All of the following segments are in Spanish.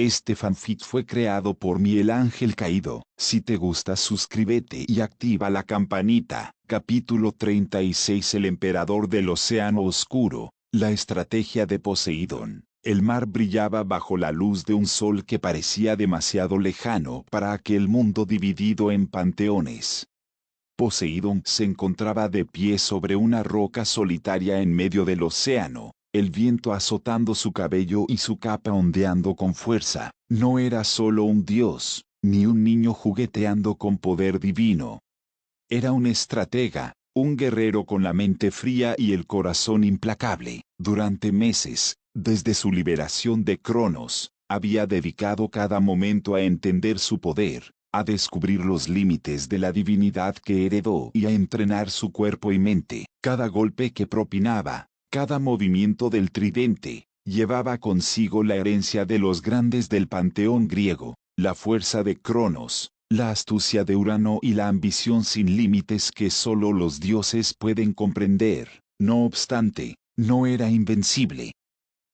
Este fanfic fue creado por Miguel Ángel Caído. Si te gusta, suscríbete y activa la campanita. Capítulo 36. El emperador del océano oscuro. La estrategia de Poseidón. El mar brillaba bajo la luz de un sol que parecía demasiado lejano para aquel mundo dividido en panteones. Poseidón se encontraba de pie sobre una roca solitaria en medio del océano, el viento azotando su cabello y su capa ondeando con fuerza. No era solo un dios, ni un niño jugueteando con poder divino. Era un estratega, un guerrero con la mente fría y el corazón implacable. Durante meses, desde su liberación de Cronos, había dedicado cada momento a entender su poder, a descubrir los límites de la divinidad que heredó y a entrenar su cuerpo y mente. Cada golpe que propinaba, cada movimiento del tridente, llevaba consigo la herencia de los grandes del panteón griego, la fuerza de Cronos, la astucia de Urano y la ambición sin límites que solo los dioses pueden comprender. No obstante, no era invencible.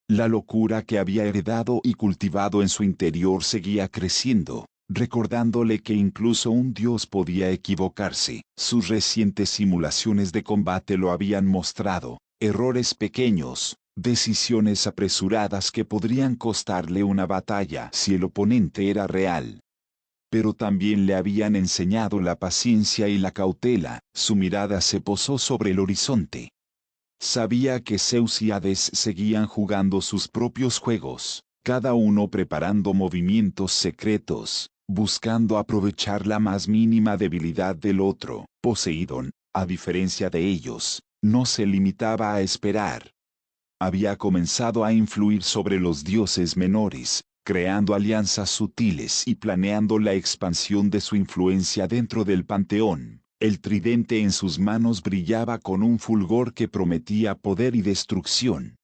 La locura que había heredado y cultivado en su interior seguía creciendo, recordándole que incluso un dios podía equivocarse. Sus recientes simulaciones de combate lo habían mostrado: errores pequeños, decisiones apresuradas que podrían costarle una batalla si el oponente era real. Pero también le habían enseñado la paciencia y la cautela. Su mirada se posó sobre el horizonte. Sabía que Zeus y Hades seguían jugando sus propios juegos, cada uno preparando movimientos secretos, buscando aprovechar la más mínima debilidad del otro. Poseidón, a diferencia de ellos, no se limitaba a esperar. Había comenzado a influir sobre los dioses menores, creando alianzas sutiles y planeando la expansión de su influencia dentro del panteón. El tridente en sus manos brillaba con un fulgor que prometía poder y destrucción.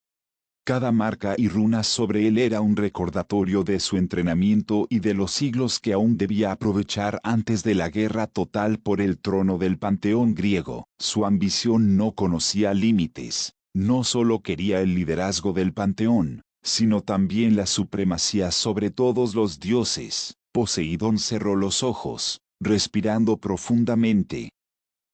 Cada marca y runa sobre él era un recordatorio de su entrenamiento y de los siglos que aún debía aprovechar antes de la guerra total por el trono del panteón griego. Su ambición no conocía límites. No solo quería el liderazgo del panteón, sino también la supremacía sobre todos los dioses. Poseidón cerró los ojos, respirando profundamente.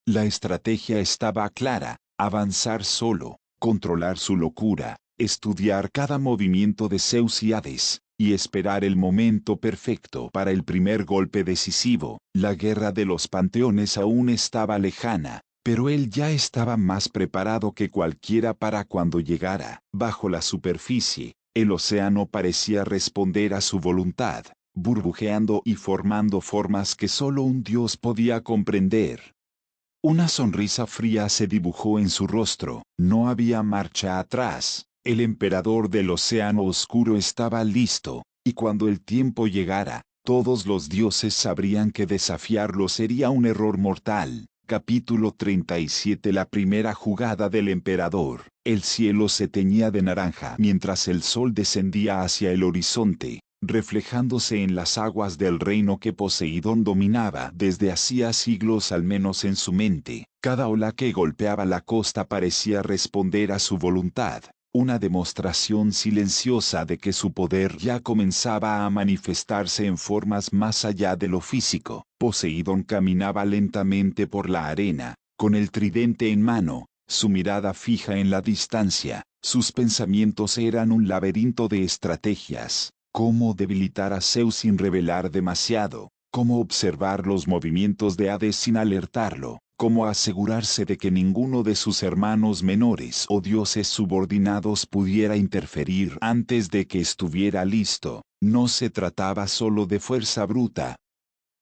La estrategia estaba clara: avanzar solo, controlar su locura, estudiar cada movimiento de Zeus y Hades, y esperar el momento perfecto para el primer golpe decisivo. La guerra de los panteones aún estaba lejana, pero él ya estaba más preparado que cualquiera para cuando llegara. Bajo la superficie, el océano parecía responder a su voluntad, burbujeando y formando formas que solo un dios podía comprender. Una sonrisa fría se dibujó en su rostro. No había marcha atrás. El emperador del océano oscuro estaba listo, y cuando el tiempo llegara, todos los dioses sabrían que desafiarlo sería un error mortal. Capítulo 37. La primera jugada del emperador. El cielo se teñía de naranja mientras el sol descendía hacia el horizonte, reflejándose en las aguas del reino que Poseidón dominaba desde hacía siglos, al menos en su mente. Cada ola que golpeaba la costa parecía responder a su voluntad, una demostración silenciosa de que su poder ya comenzaba a manifestarse en formas más allá de lo físico. Poseidón caminaba lentamente por la arena, con el tridente en mano, su mirada fija en la distancia. Sus pensamientos eran un laberinto de estrategias: cómo debilitar a Zeus sin revelar demasiado, cómo observar los movimientos de Hades sin alertarlo, cómo asegurarse de que ninguno de sus hermanos menores o dioses subordinados pudiera interferir antes de que estuviera listo. No se trataba solo de fuerza bruta.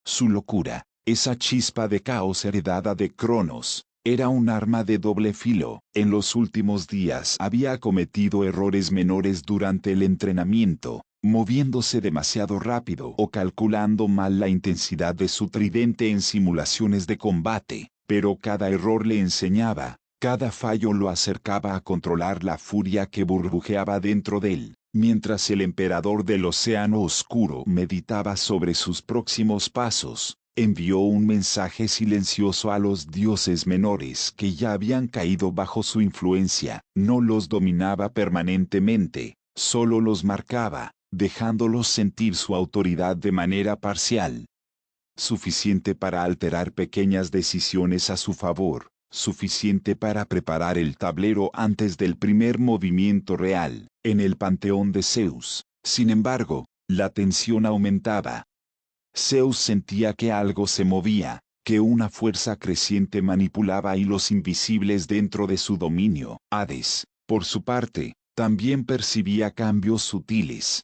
Su locura, esa chispa de caos heredada de Cronos, era un arma de doble filo. En los últimos días había cometido errores menores durante el entrenamiento, moviéndose demasiado rápido o calculando mal la intensidad de su tridente en simulaciones de combate, pero cada error le enseñaba, cada fallo lo acercaba a controlar la furia que burbujeaba dentro de él. Mientras el emperador del océano oscuro meditaba sobre sus próximos pasos, envió un mensaje silencioso a los dioses menores que ya habían caído bajo su influencia. No los dominaba permanentemente, solo los marcaba, dejándolos sentir su autoridad de manera parcial. Suficiente para alterar pequeñas decisiones a su favor, suficiente para preparar el tablero antes del primer movimiento real. En el panteón de Zeus, sin embargo, la tensión aumentaba. Zeus sentía que algo se movía, que una fuerza creciente manipulaba hilos invisibles dentro de su dominio. Hades, por su parte, también percibía cambios sutiles.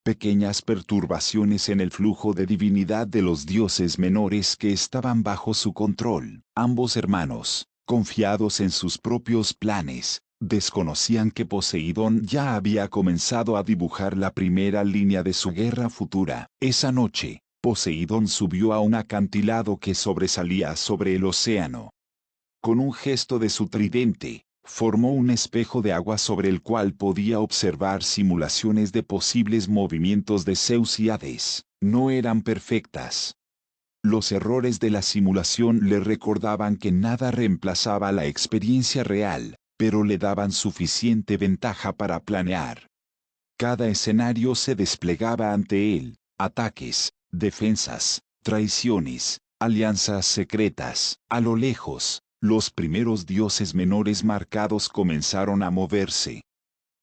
Pequeñas perturbaciones en el flujo de divinidad de los dioses menores que estaban bajo su control. Ambos hermanos, confiados en sus propios planes, desconocían que Poseidón ya había comenzado a dibujar la primera línea de su guerra futura. Esa noche, Poseidón subió a un acantilado que sobresalía sobre el océano. Con un gesto de su tridente, formó un espejo de agua sobre el cual podía observar simulaciones de posibles movimientos de Zeus y Hades. No eran perfectas. Los errores de la simulación le recordaban que nada reemplazaba la experiencia real, pero le daban suficiente ventaja para planear. Cada escenario se desplegaba ante él: ataques, defensas, traiciones, alianzas secretas. A lo lejos, los primeros dioses menores marcados comenzaron a moverse.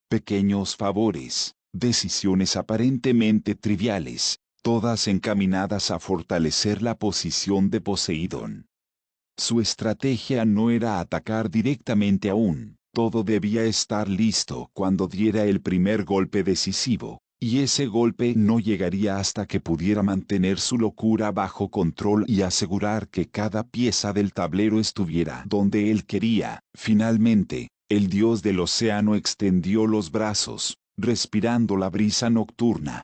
Pequeños favores, decisiones aparentemente triviales, todas encaminadas a fortalecer la posición de Poseidón. Su estrategia no era atacar directamente aún, todo debía estar listo cuando diera el primer golpe decisivo, y ese golpe no llegaría hasta que pudiera mantener su locura bajo control y asegurar que cada pieza del tablero estuviera donde él quería. Finalmente, el dios del océano extendió los brazos, respirando la brisa nocturna.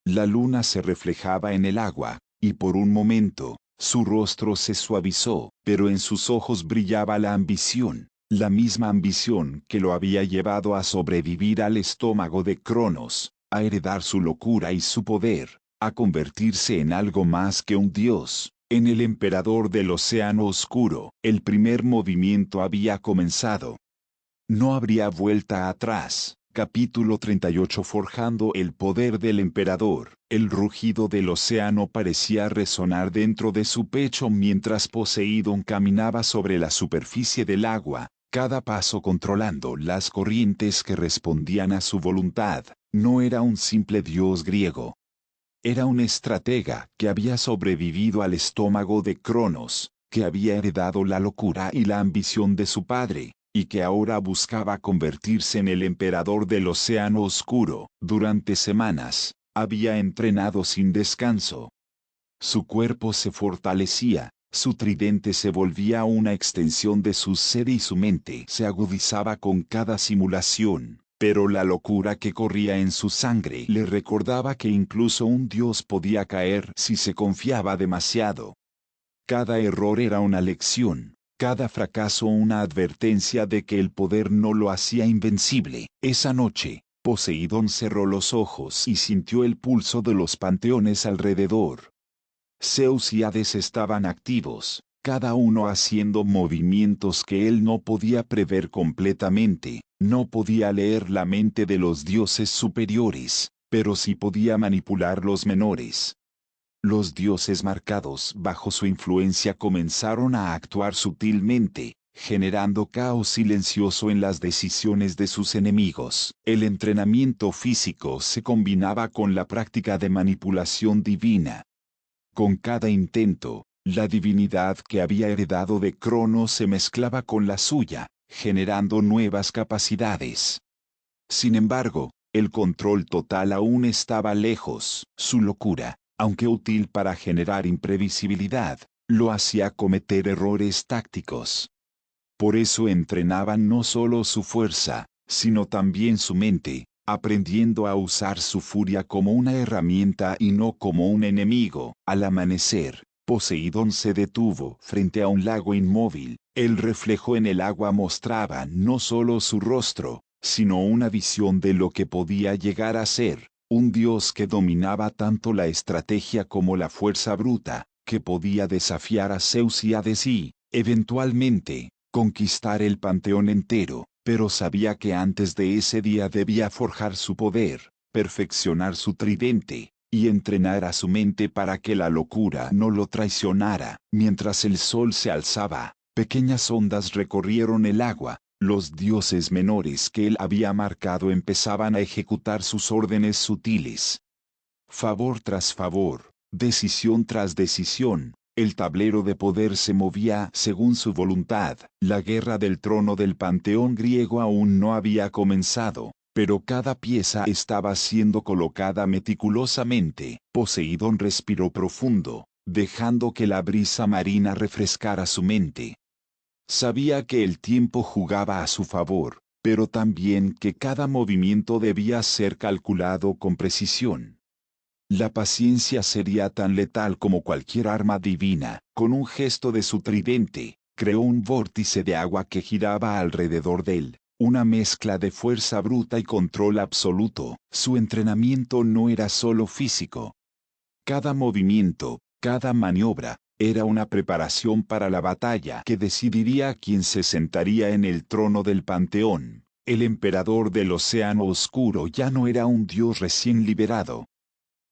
La luna se reflejaba en el agua, y por un momento, su rostro se suavizó, pero en sus ojos brillaba la ambición, la misma ambición que lo había llevado a sobrevivir al estómago de Cronos, a heredar su locura y su poder, a convertirse en algo más que un dios, en el emperador del océano oscuro. El primer movimiento había comenzado. No habría vuelta atrás. Capítulo 38. Forjando el poder del emperador. El rugido del océano parecía resonar dentro de su pecho mientras Poseidón caminaba sobre la superficie del agua, cada paso controlando las corrientes que respondían a su voluntad. No era un simple dios griego. Era un estratega que había sobrevivido al estómago de Cronos, que había heredado la locura y la ambición de su padre, y que ahora buscaba convertirse en el emperador del océano oscuro. Durante semanas, había entrenado sin descanso. Su cuerpo se fortalecía, su tridente se volvía una extensión de su ser y su mente se agudizaba con cada simulación, pero la locura que corría en su sangre le recordaba que incluso un dios podía caer si se confiaba demasiado. Cada error era una lección. Cada fracaso una advertencia de que el poder no lo hacía invencible. Esa noche, Poseidón cerró los ojos y sintió el pulso de los panteones alrededor. Zeus y Hades estaban activos, cada uno haciendo movimientos que él no podía prever completamente. No podía leer la mente de los dioses superiores, pero sí podía manipular los menores. Los dioses marcados bajo su influencia comenzaron a actuar sutilmente, generando caos silencioso en las decisiones de sus enemigos. El entrenamiento físico se combinaba con la práctica de manipulación divina. Con cada intento, la divinidad que había heredado de Cronos se mezclaba con la suya, generando nuevas capacidades. Sin embargo, el control total aún estaba lejos. Su locura, aunque útil para generar imprevisibilidad, lo hacía cometer errores tácticos. Por eso entrenaban no solo su fuerza, sino también su mente, aprendiendo a usar su furia como una herramienta y no como un enemigo. Al amanecer, Poseidón se detuvo frente a un lago inmóvil. El reflejo en el agua mostraba no solo su rostro, sino una visión de lo que podía llegar a ser. Un dios que dominaba tanto la estrategia como la fuerza bruta, que podía desafiar a Zeus y Hades y, eventualmente, conquistar el panteón entero, pero sabía que antes de ese día debía forjar su poder. perfeccionar su tridente, y entrenar a su mente para que la locura no lo traicionara. Mientras el sol se alzaba, pequeñas ondas recorrieron el agua. Los dioses menores que él había marcado empezaban a ejecutar sus órdenes sutiles. Favor tras favor, decisión tras decisión, el tablero de poder se movía según su voluntad. La guerra del trono del panteón griego aún no había comenzado, pero cada pieza estaba siendo colocada meticulosamente. Poseidón respiró profundo, dejando que la brisa marina refrescara su mente. Sabía que el tiempo jugaba a su favor, pero también que cada movimiento debía ser calculado con precisión. La paciencia sería tan letal como cualquier arma divina. Con un gesto de su tridente, creó un vórtice de agua que giraba alrededor de él, una mezcla de fuerza bruta y control absoluto. Su entrenamiento no era solo físico. Cada movimiento, cada maniobra, era una preparación para la batalla que decidiría quién se sentaría en el trono del panteón. El emperador del océano oscuro ya no era un dios recién liberado.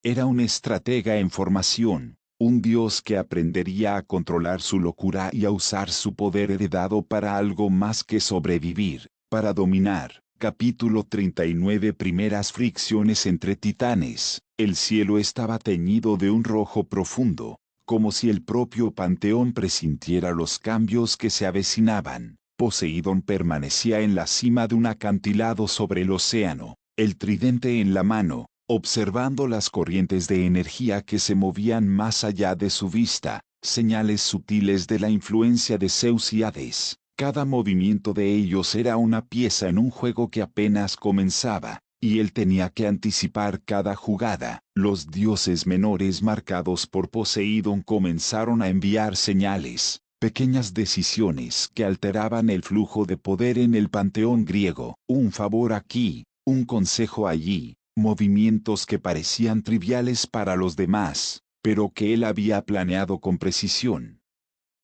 Era un estratega en formación, un dios que aprendería a controlar su locura y a usar su poder heredado para algo más que sobrevivir, para dominar. Capítulo 39. Primeras fricciones entre titanes. El cielo estaba teñido de un rojo profundo, como si el propio panteón presintiera los cambios que se avecinaban. Poseidón permanecía en la cima de un acantilado sobre el océano, el tridente en la mano, observando las corrientes de energía que se movían más allá de su vista, señales sutiles de la influencia de Zeus y Hades. Cada movimiento de ellos era una pieza en un juego que apenas comenzaba, y él tenía que anticipar cada jugada. Los dioses menores marcados por Poseidón comenzaron a enviar señales, pequeñas decisiones que alteraban el flujo de poder en el panteón griego. Un favor aquí, un consejo allí, movimientos que parecían triviales para los demás, pero que él había planeado con precisión.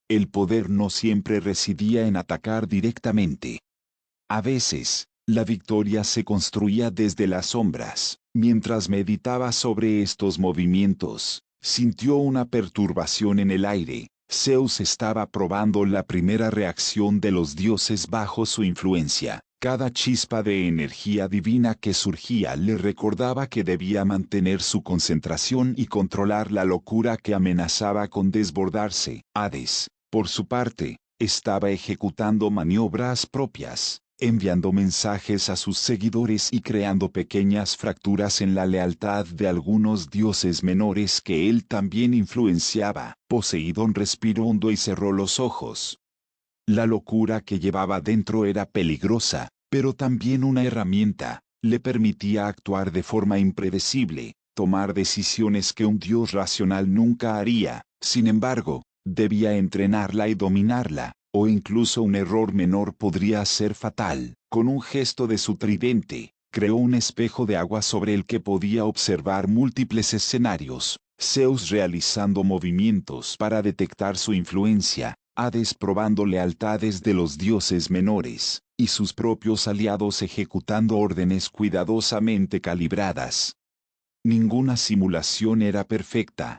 El poder no siempre residía en atacar directamente. A veces, la victoria se construía desde las sombras. Mientras meditaba sobre estos movimientos, sintió una perturbación en el aire. Zeus estaba probando la primera reacción de los dioses bajo su influencia. Cada chispa de energía divina que surgía le recordaba que debía mantener su concentración y controlar la locura que amenazaba con desbordarse. Hades, por su parte, estaba ejecutando maniobras propias, enviando mensajes a sus seguidores y creando pequeñas fracturas en la lealtad de algunos dioses menores que él también influenciaba. Poseidón respiró hondo y cerró los ojos. La locura que llevaba dentro era peligrosa, pero también una herramienta. Le permitía actuar de forma impredecible, tomar decisiones que un dios racional nunca haría. Sin embargo, debía entrenarla y dominarla, o incluso un error menor podría ser fatal. Con un gesto de su tridente, creó un espejo de agua sobre el que podía observar múltiples escenarios. Zeus realizando movimientos para detectar su influencia, Hades probando lealtades de los dioses menores, y sus propios aliados ejecutando órdenes cuidadosamente calibradas. Ninguna simulación era perfecta.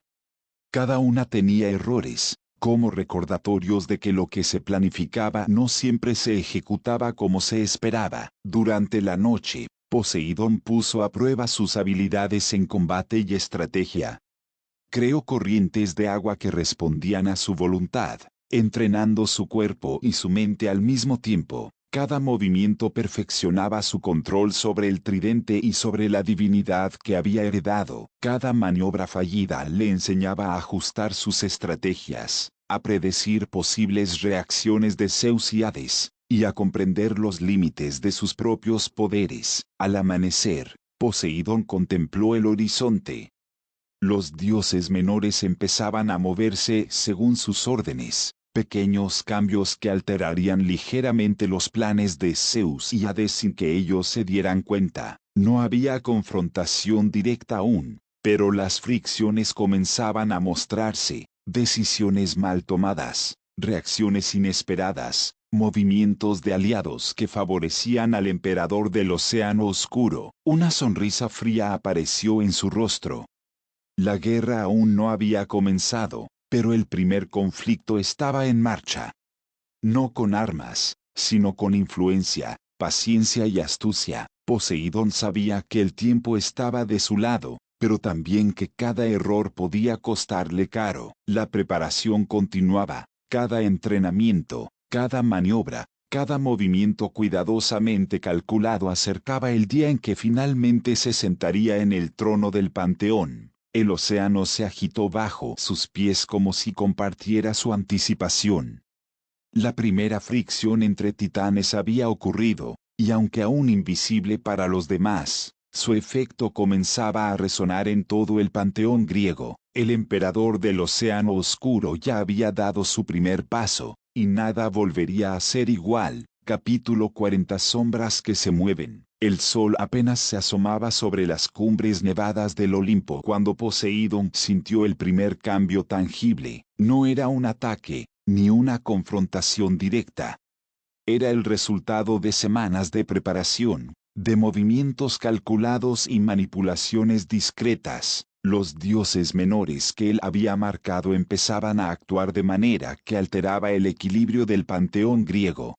Cada una tenía errores, como recordatorios de que lo que se planificaba no siempre se ejecutaba como se esperaba. Durante la noche, Poseidón puso a prueba sus habilidades en combate y estrategia. Creó corrientes de agua que respondían a su voluntad, entrenando su cuerpo y su mente al mismo tiempo. Cada movimiento perfeccionaba su control sobre el tridente y sobre la divinidad que había heredado. Cada maniobra fallida le enseñaba a ajustar sus estrategias, a predecir posibles reacciones de Zeus y Hades, y a comprender los límites de sus propios poderes. Al amanecer, Poseidón contempló el horizonte. Los dioses menores empezaban a moverse según sus órdenes. Pequeños cambios que alterarían ligeramente los planes de Zeus y Hades sin que ellos se dieran cuenta. No había confrontación directa aún, pero las fricciones comenzaban a mostrarse, decisiones mal tomadas, reacciones inesperadas, movimientos de aliados que favorecían al emperador del Océano Oscuro. Una sonrisa fría apareció en su rostro. La guerra aún no había comenzado, pero el primer conflicto estaba en marcha. No con armas, sino con influencia, paciencia y astucia. Poseidón sabía que el tiempo estaba de su lado, pero también que cada error podía costarle caro. La preparación continuaba, cada entrenamiento, cada maniobra, cada movimiento cuidadosamente calculado acercaba el día en que finalmente se sentaría en el trono del Panteón. El océano se agitó bajo sus pies como si compartiera su anticipación. La primera fricción entre titanes había ocurrido, y aunque aún invisible para los demás, su efecto comenzaba a resonar en todo el panteón griego. El emperador del Océano Oscuro ya había dado su primer paso, y nada volvería a ser igual. Capítulo 40. Sombras que se mueven. El sol apenas se asomaba sobre las cumbres nevadas del Olimpo cuando Poseidón sintió el primer cambio tangible. No era un ataque, ni una confrontación directa. Era el resultado de semanas de preparación, de movimientos calculados y manipulaciones discretas. Los dioses menores que él había marcado empezaban a actuar de manera que alteraba el equilibrio del panteón griego.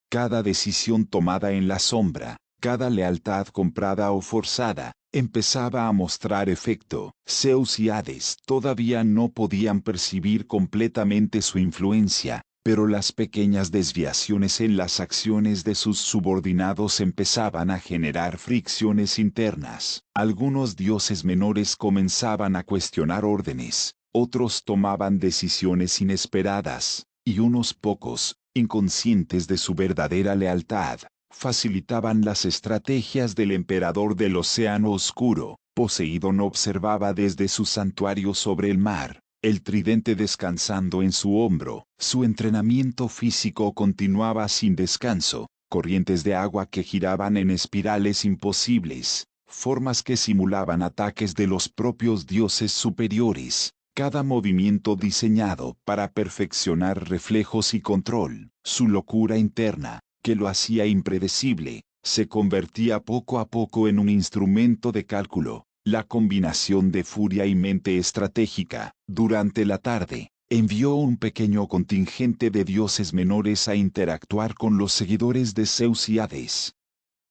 Cada decisión tomada en la sombra, cada lealtad comprada o forzada, empezaba a mostrar efecto. Zeus y Hades todavía no podían percibir completamente su influencia, pero las pequeñas desviaciones en las acciones de sus subordinados empezaban a generar fricciones internas. Algunos dioses menores comenzaban a cuestionar órdenes, otros tomaban decisiones inesperadas, y unos pocos, inconscientes de su verdadera lealtad, facilitaban las estrategias del emperador del Océano Oscuro. Poseidón observaba desde su santuario sobre el mar, el tridente descansando en su hombro. Su entrenamiento físico continuaba sin descanso, corrientes de agua que giraban en espirales imposibles, formas que simulaban ataques de los propios dioses superiores. Cada movimiento diseñado para perfeccionar reflejos y control. Su locura interna, que lo hacía impredecible, se convertía poco a poco en un instrumento de cálculo. La combinación de furia y mente estratégica. Durante la tarde, envió un pequeño contingente de dioses menores a interactuar con los seguidores de Zeus y Hades.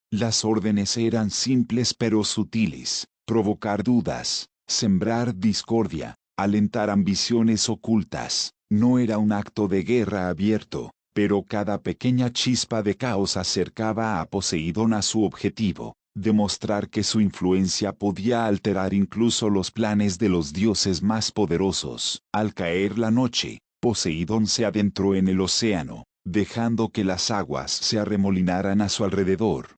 Las órdenes eran simples pero sutiles: provocar dudas, sembrar discordia, alentar ambiciones ocultas. No era un acto de guerra abierto, pero cada pequeña chispa de caos acercaba a Poseidón a su objetivo: demostrar que su influencia podía alterar incluso los planes de los dioses más poderosos. Al caer la noche, Poseidón se adentró en el océano, dejando que las aguas se arremolinaran a su alrededor.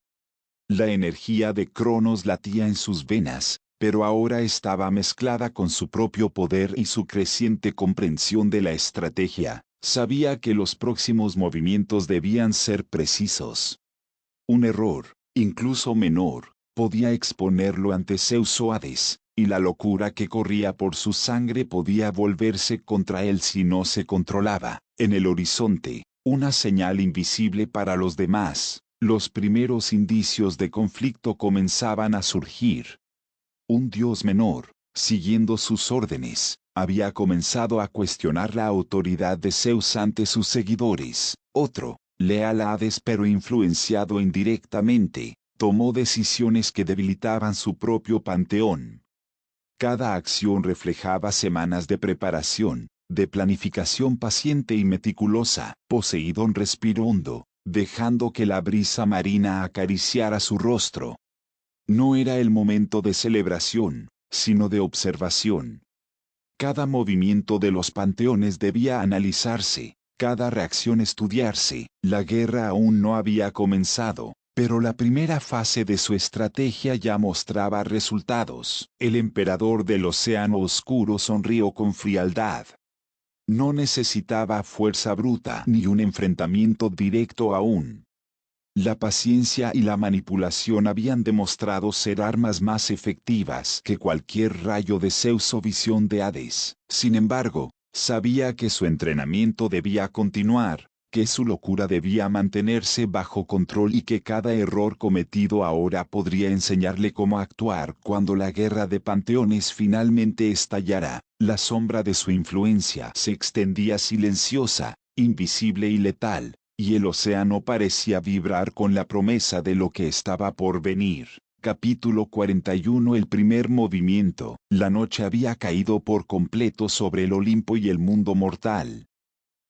La energía de Cronos latía en sus venas, pero ahora estaba mezclada con su propio poder y su creciente comprensión de la estrategia. Sabía que los próximos movimientos debían ser precisos. Un error, incluso menor, podía exponerlo ante Zeus o Hades, y la locura que corría por su sangre podía volverse contra él si no se controlaba. En el horizonte, una señal invisible para los demás, los primeros indicios de conflicto comenzaban a surgir. Un dios menor, siguiendo sus órdenes, había comenzado a cuestionar la autoridad de Zeus ante sus seguidores. Otro, leal a Hades pero influenciado indirectamente, tomó decisiones que debilitaban su propio panteón. Cada acción reflejaba semanas de preparación, de planificación paciente y meticulosa. Poseidón respiró hondo, dejando que la brisa marina acariciara su rostro. No era el momento de celebración, sino de observación. Cada movimiento de los panteones debía analizarse, cada reacción estudiarse. La guerra aún no había comenzado, pero la primera fase de su estrategia ya mostraba resultados. El emperador del Océano Oscuro sonrió con frialdad. No necesitaba fuerza bruta ni un enfrentamiento directo aún. La paciencia y la manipulación habían demostrado ser armas más efectivas que cualquier rayo de Zeus o visión de Hades. Sin embargo, sabía que su entrenamiento debía continuar. que su locura debía mantenerse bajo control y que cada error cometido ahora podría enseñarle cómo actuar cuando la guerra de panteones finalmente estallara. La sombra de su influencia se extendía silenciosa, invisible y letal, y el océano parecía vibrar con la promesa de lo que estaba por venir. Capítulo 41. El primer movimiento. La noche había caído por completo sobre el Olimpo y el mundo mortal.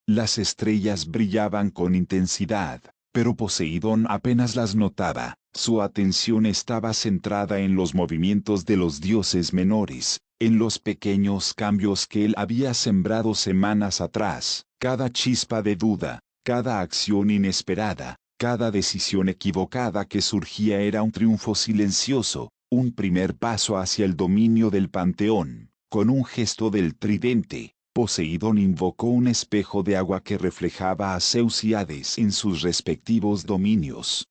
Las estrellas brillaban con intensidad, pero Poseidón apenas las notaba. Su atención estaba centrada en los movimientos de los dioses menores, en los pequeños cambios que él había sembrado semanas atrás. Cada chispa de duda, cada acción inesperada, cada decisión equivocada que surgía era un triunfo silencioso, un primer paso hacia el dominio del panteón. Con un gesto del tridente, Poseidón invocó un espejo de agua que reflejaba a Zeus y Hades en sus respectivos dominios.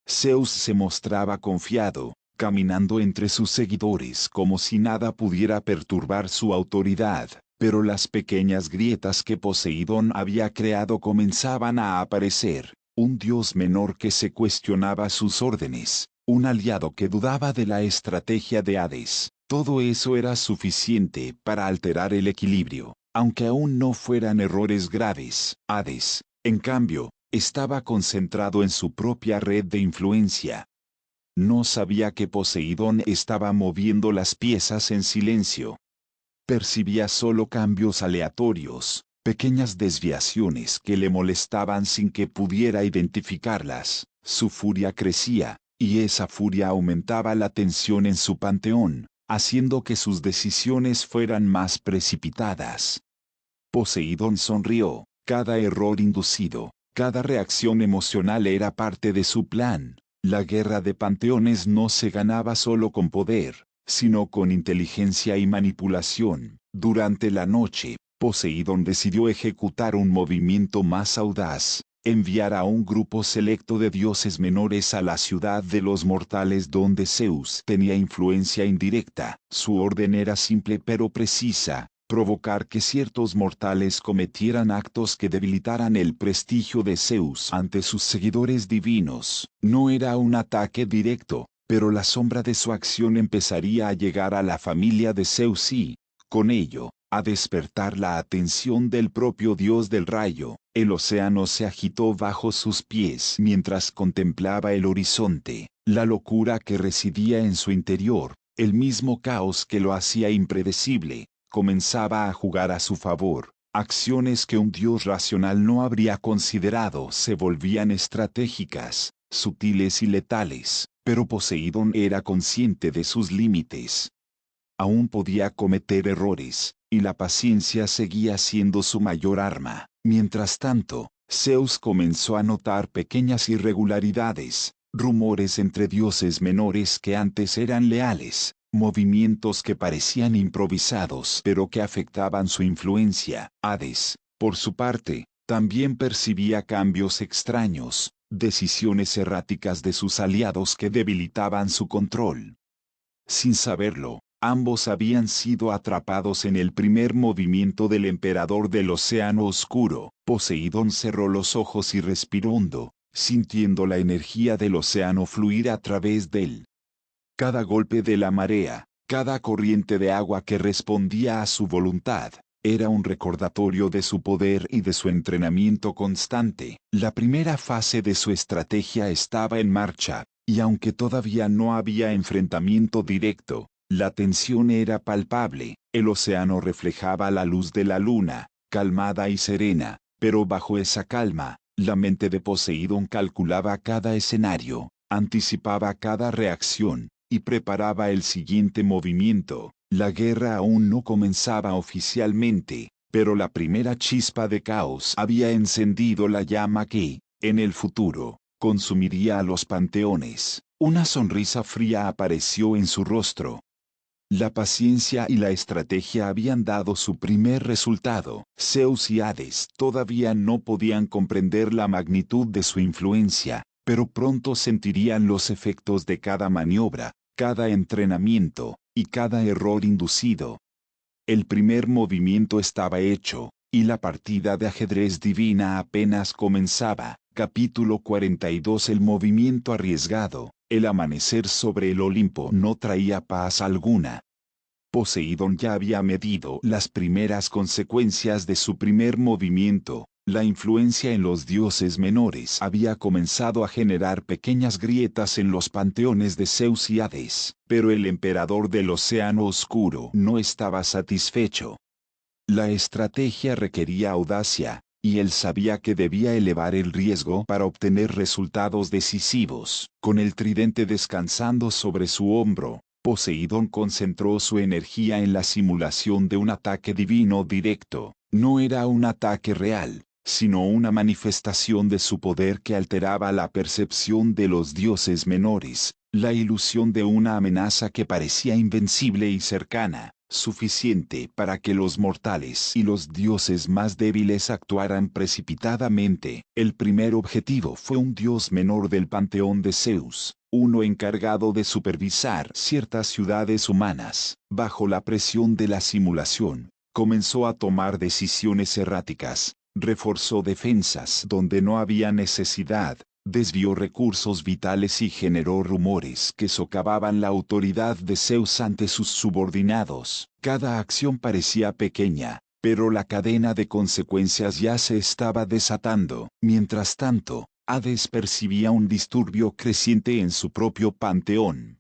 Zeus se mostraba confiado, caminando entre sus seguidores como si nada pudiera perturbar su autoridad, pero las pequeñas grietas que Poseidón había creado comenzaban a aparecer. Un dios menor que se cuestionaba sus órdenes, un aliado que dudaba de la estrategia de Hades. Todo eso era suficiente para alterar el equilibrio, aunque aún no fueran errores graves. Hades, en cambio, estaba concentrado en su propia red de influencia. No sabía que Poseidón estaba moviendo las piezas en silencio. Percibía solo cambios aleatorios, pequeñas desviaciones que le molestaban sin que pudiera identificarlas. Su furia crecía, y esa furia aumentaba la tensión en su panteón, haciendo que sus decisiones fueran más precipitadas. Poseidón sonrió. Cada error inducido, cada reacción emocional era parte de su plan. La guerra de panteones no se ganaba solo con poder, sino con inteligencia y manipulación. Durante la noche, Poseidón decidió ejecutar un movimiento más audaz, enviar a un grupo selecto de dioses menores a la ciudad de los mortales donde Zeus tenía influencia indirecta. Su orden era simple pero precisa: provocar que ciertos mortales cometieran actos que debilitaran el prestigio de Zeus ante sus seguidores divinos. No era un ataque directo, pero la sombra de su acción empezaría a llegar a la familia de Zeus y, con ello, a despertar la atención del propio dios del rayo. El océano se agitó bajo sus pies mientras contemplaba el horizonte. La locura que residía en su interior, el mismo caos que lo hacía impredecible, comenzaba a jugar a su favor. Acciones que un dios racional no habría considerado se volvían estratégicas, sutiles y letales, pero Poseidón era consciente de sus límites. Aún podía cometer errores, y la paciencia seguía siendo su mayor arma. Mientras tanto, Zeus comenzó a notar pequeñas irregularidades, rumores entre dioses menores que antes eran leales, movimientos que parecían improvisados pero que afectaban su influencia. Hades, por su parte, también percibía cambios extraños, decisiones erráticas de sus aliados que debilitaban su control. Sin saberlo, ambos habían sido atrapados en el primer movimiento del emperador del océano oscuro. Poseidón cerró los ojos y respiró hondo, sintiendo la energía del océano fluir a través de él. Cada golpe de la marea, cada corriente de agua que respondía a su voluntad, era un recordatorio de su poder y de su entrenamiento constante. La primera fase de su estrategia estaba en marcha, y aunque todavía no había enfrentamiento directo, la tensión era palpable. El océano reflejaba la luz de la luna, calmada y serena, pero bajo esa calma, la mente de Poseidón calculaba cada escenario, anticipaba cada reacción, y preparaba el siguiente movimiento. La guerra aún no comenzaba oficialmente, pero la primera chispa de caos había encendido la llama que, en el futuro, consumiría a los panteones. Una sonrisa fría apareció en su rostro. La paciencia y la estrategia habían dado su primer resultado. Zeus y Hades todavía no podían comprender la magnitud de su influencia, pero pronto sentirían los efectos de cada maniobra, cada entrenamiento, y cada error inducido. El primer movimiento estaba hecho, y la partida de ajedrez divina apenas comenzaba. Capítulo 42. El movimiento arriesgado. El amanecer sobre el Olimpo no traía paz alguna. Poseidón ya había medido las primeras consecuencias de su primer movimiento. La influencia en los dioses menores había comenzado a generar pequeñas grietas en los panteones de Zeus y Hades, pero el emperador del Océano Oscuro no estaba satisfecho. La estrategia requería audacia, y él sabía que debía elevar el riesgo para obtener resultados decisivos. Con el tridente descansando sobre su hombro, Poseidón concentró su energía en la simulación de un ataque divino directo. No era un ataque real, sino una manifestación de su poder que alteraba la percepción de los dioses menores, la ilusión de una amenaza que parecía invencible y cercana, suficiente para que los mortales y los dioses más débiles actuaran precipitadamente. El primer objetivo fue un dios menor del panteón de Zeus, uno encargado de supervisar ciertas ciudades humanas. Bajo la presión de la simulación, comenzó a tomar decisiones erráticas, reforzó defensas donde no había necesidad, desvió recursos vitales y generó rumores que socavaban la autoridad de Zeus ante sus subordinados. Cada acción parecía pequeña, pero la cadena de consecuencias ya se estaba desatando. Mientras tanto, Hades percibía un disturbio creciente en su propio panteón.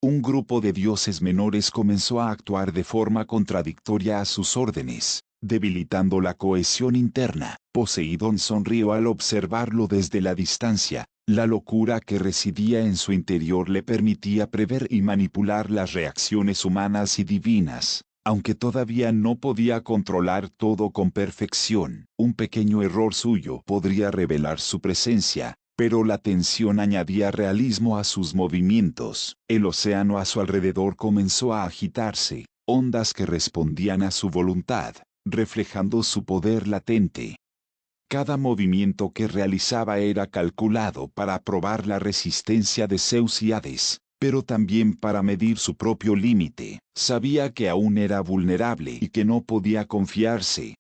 Un grupo de dioses menores comenzó a actuar de forma contradictoria a sus órdenes, debilitando la cohesión interna. Poseidón sonrió al observarlo desde la distancia. La locura que residía en su interior le permitía prever y manipular las reacciones humanas y divinas, aunque todavía no podía controlar todo con perfección. Un pequeño error suyo podría revelar su presencia, pero la tensión añadía realismo a sus movimientos. El océano a su alrededor comenzó a agitarse, ondas que respondían a su voluntad, reflejando su poder latente. Cada movimiento que realizaba era calculado para probar la resistencia de Zeus y Hades, pero también para medir su propio límite. Sabía que aún era vulnerable y que no podía confiarse.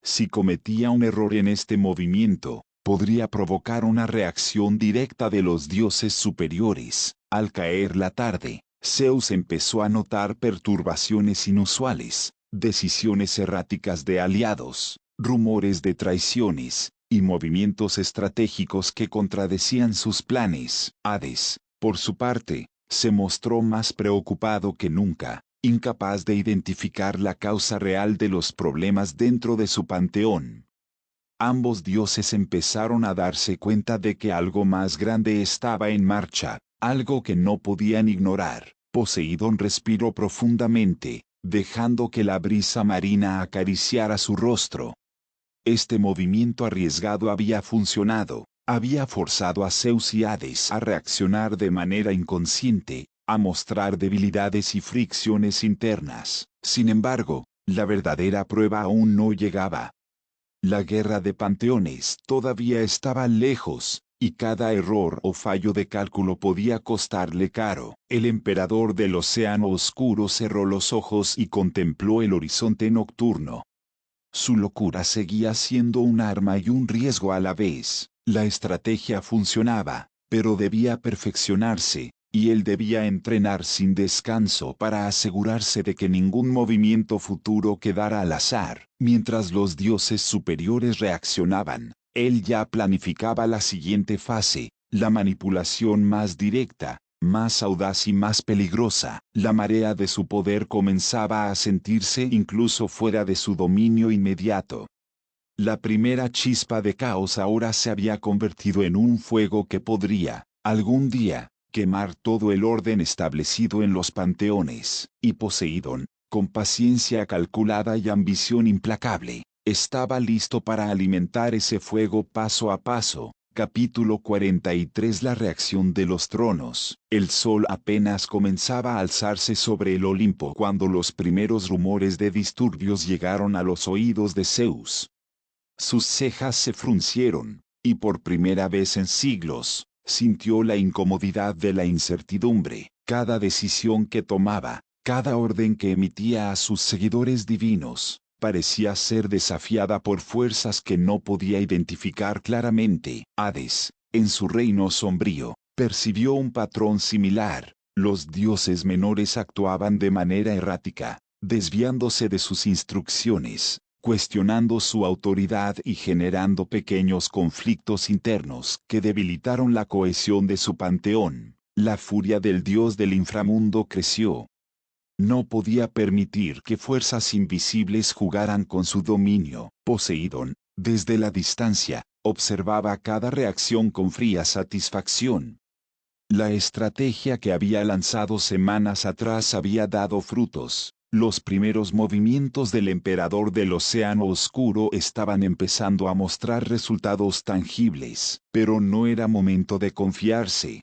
Si cometía un error en este movimiento, podría provocar una reacción directa de los dioses superiores. Al caer la tarde, Zeus empezó a notar perturbaciones inusuales, decisiones erráticas de aliados, rumores de traiciones, y movimientos estratégicos que contradecían sus planes. Hades, por su parte, se mostró más preocupado que nunca, incapaz de identificar la causa real de los problemas dentro de su panteón. Ambos dioses empezaron a darse cuenta de que algo más grande estaba en marcha, algo que no podían ignorar. Poseidón respiró profundamente, dejando que la brisa marina acariciara su rostro. Este movimiento arriesgado había funcionado, había forzado a Zeus y Hades a reaccionar de manera inconsciente, a mostrar debilidades y fricciones internas. Sin embargo, la verdadera prueba aún no llegaba. La guerra de panteones todavía estaba lejos, y cada error o fallo de cálculo podía costarle caro. El emperador del Océano Oscuro cerró los ojos y contempló el horizonte nocturno. Su locura seguía siendo un arma y un riesgo a la vez. La estrategia funcionaba, pero debía perfeccionarse, y él debía entrenar sin descanso para asegurarse de que ningún movimiento futuro quedara al azar. Mientras los dioses superiores reaccionaban, él ya planificaba la siguiente fase, la manipulación más directa, más audaz y más peligrosa. La marea de su poder comenzaba a sentirse incluso fuera de su dominio inmediato. La primera chispa de caos ahora se había convertido en un fuego que podría, algún día, quemar todo el orden establecido en los panteones. Y Poseidón, con paciencia calculada y ambición implacable, estaba listo para alimentar ese fuego paso a paso. Capítulo 43. La reacción de los tronos. El sol apenas comenzaba a alzarse sobre el Olimpo cuando los primeros rumores de disturbios llegaron a los oídos de Zeus. Sus cejas se fruncieron, y por primera vez en siglos, sintió la incomodidad de la incertidumbre. Cada decisión que tomaba, cada orden que emitía a sus seguidores divinos, parecía ser desafiada por fuerzas que no podía identificar claramente. Hades, en su reino sombrío, percibió un patrón similar. Los dioses menores actuaban de manera errática, desviándose de sus instrucciones, cuestionando su autoridad y generando pequeños conflictos internos que debilitaron la cohesión de su panteón. La furia del dios del inframundo creció. No podía permitir que fuerzas invisibles jugaran con su dominio. Poseidón, desde la distancia, observaba cada reacción con fría satisfacción. La estrategia que había lanzado semanas atrás había dado frutos. Los primeros movimientos del emperador del Océano Oscuro estaban empezando a mostrar resultados tangibles, pero no era momento de confiarse.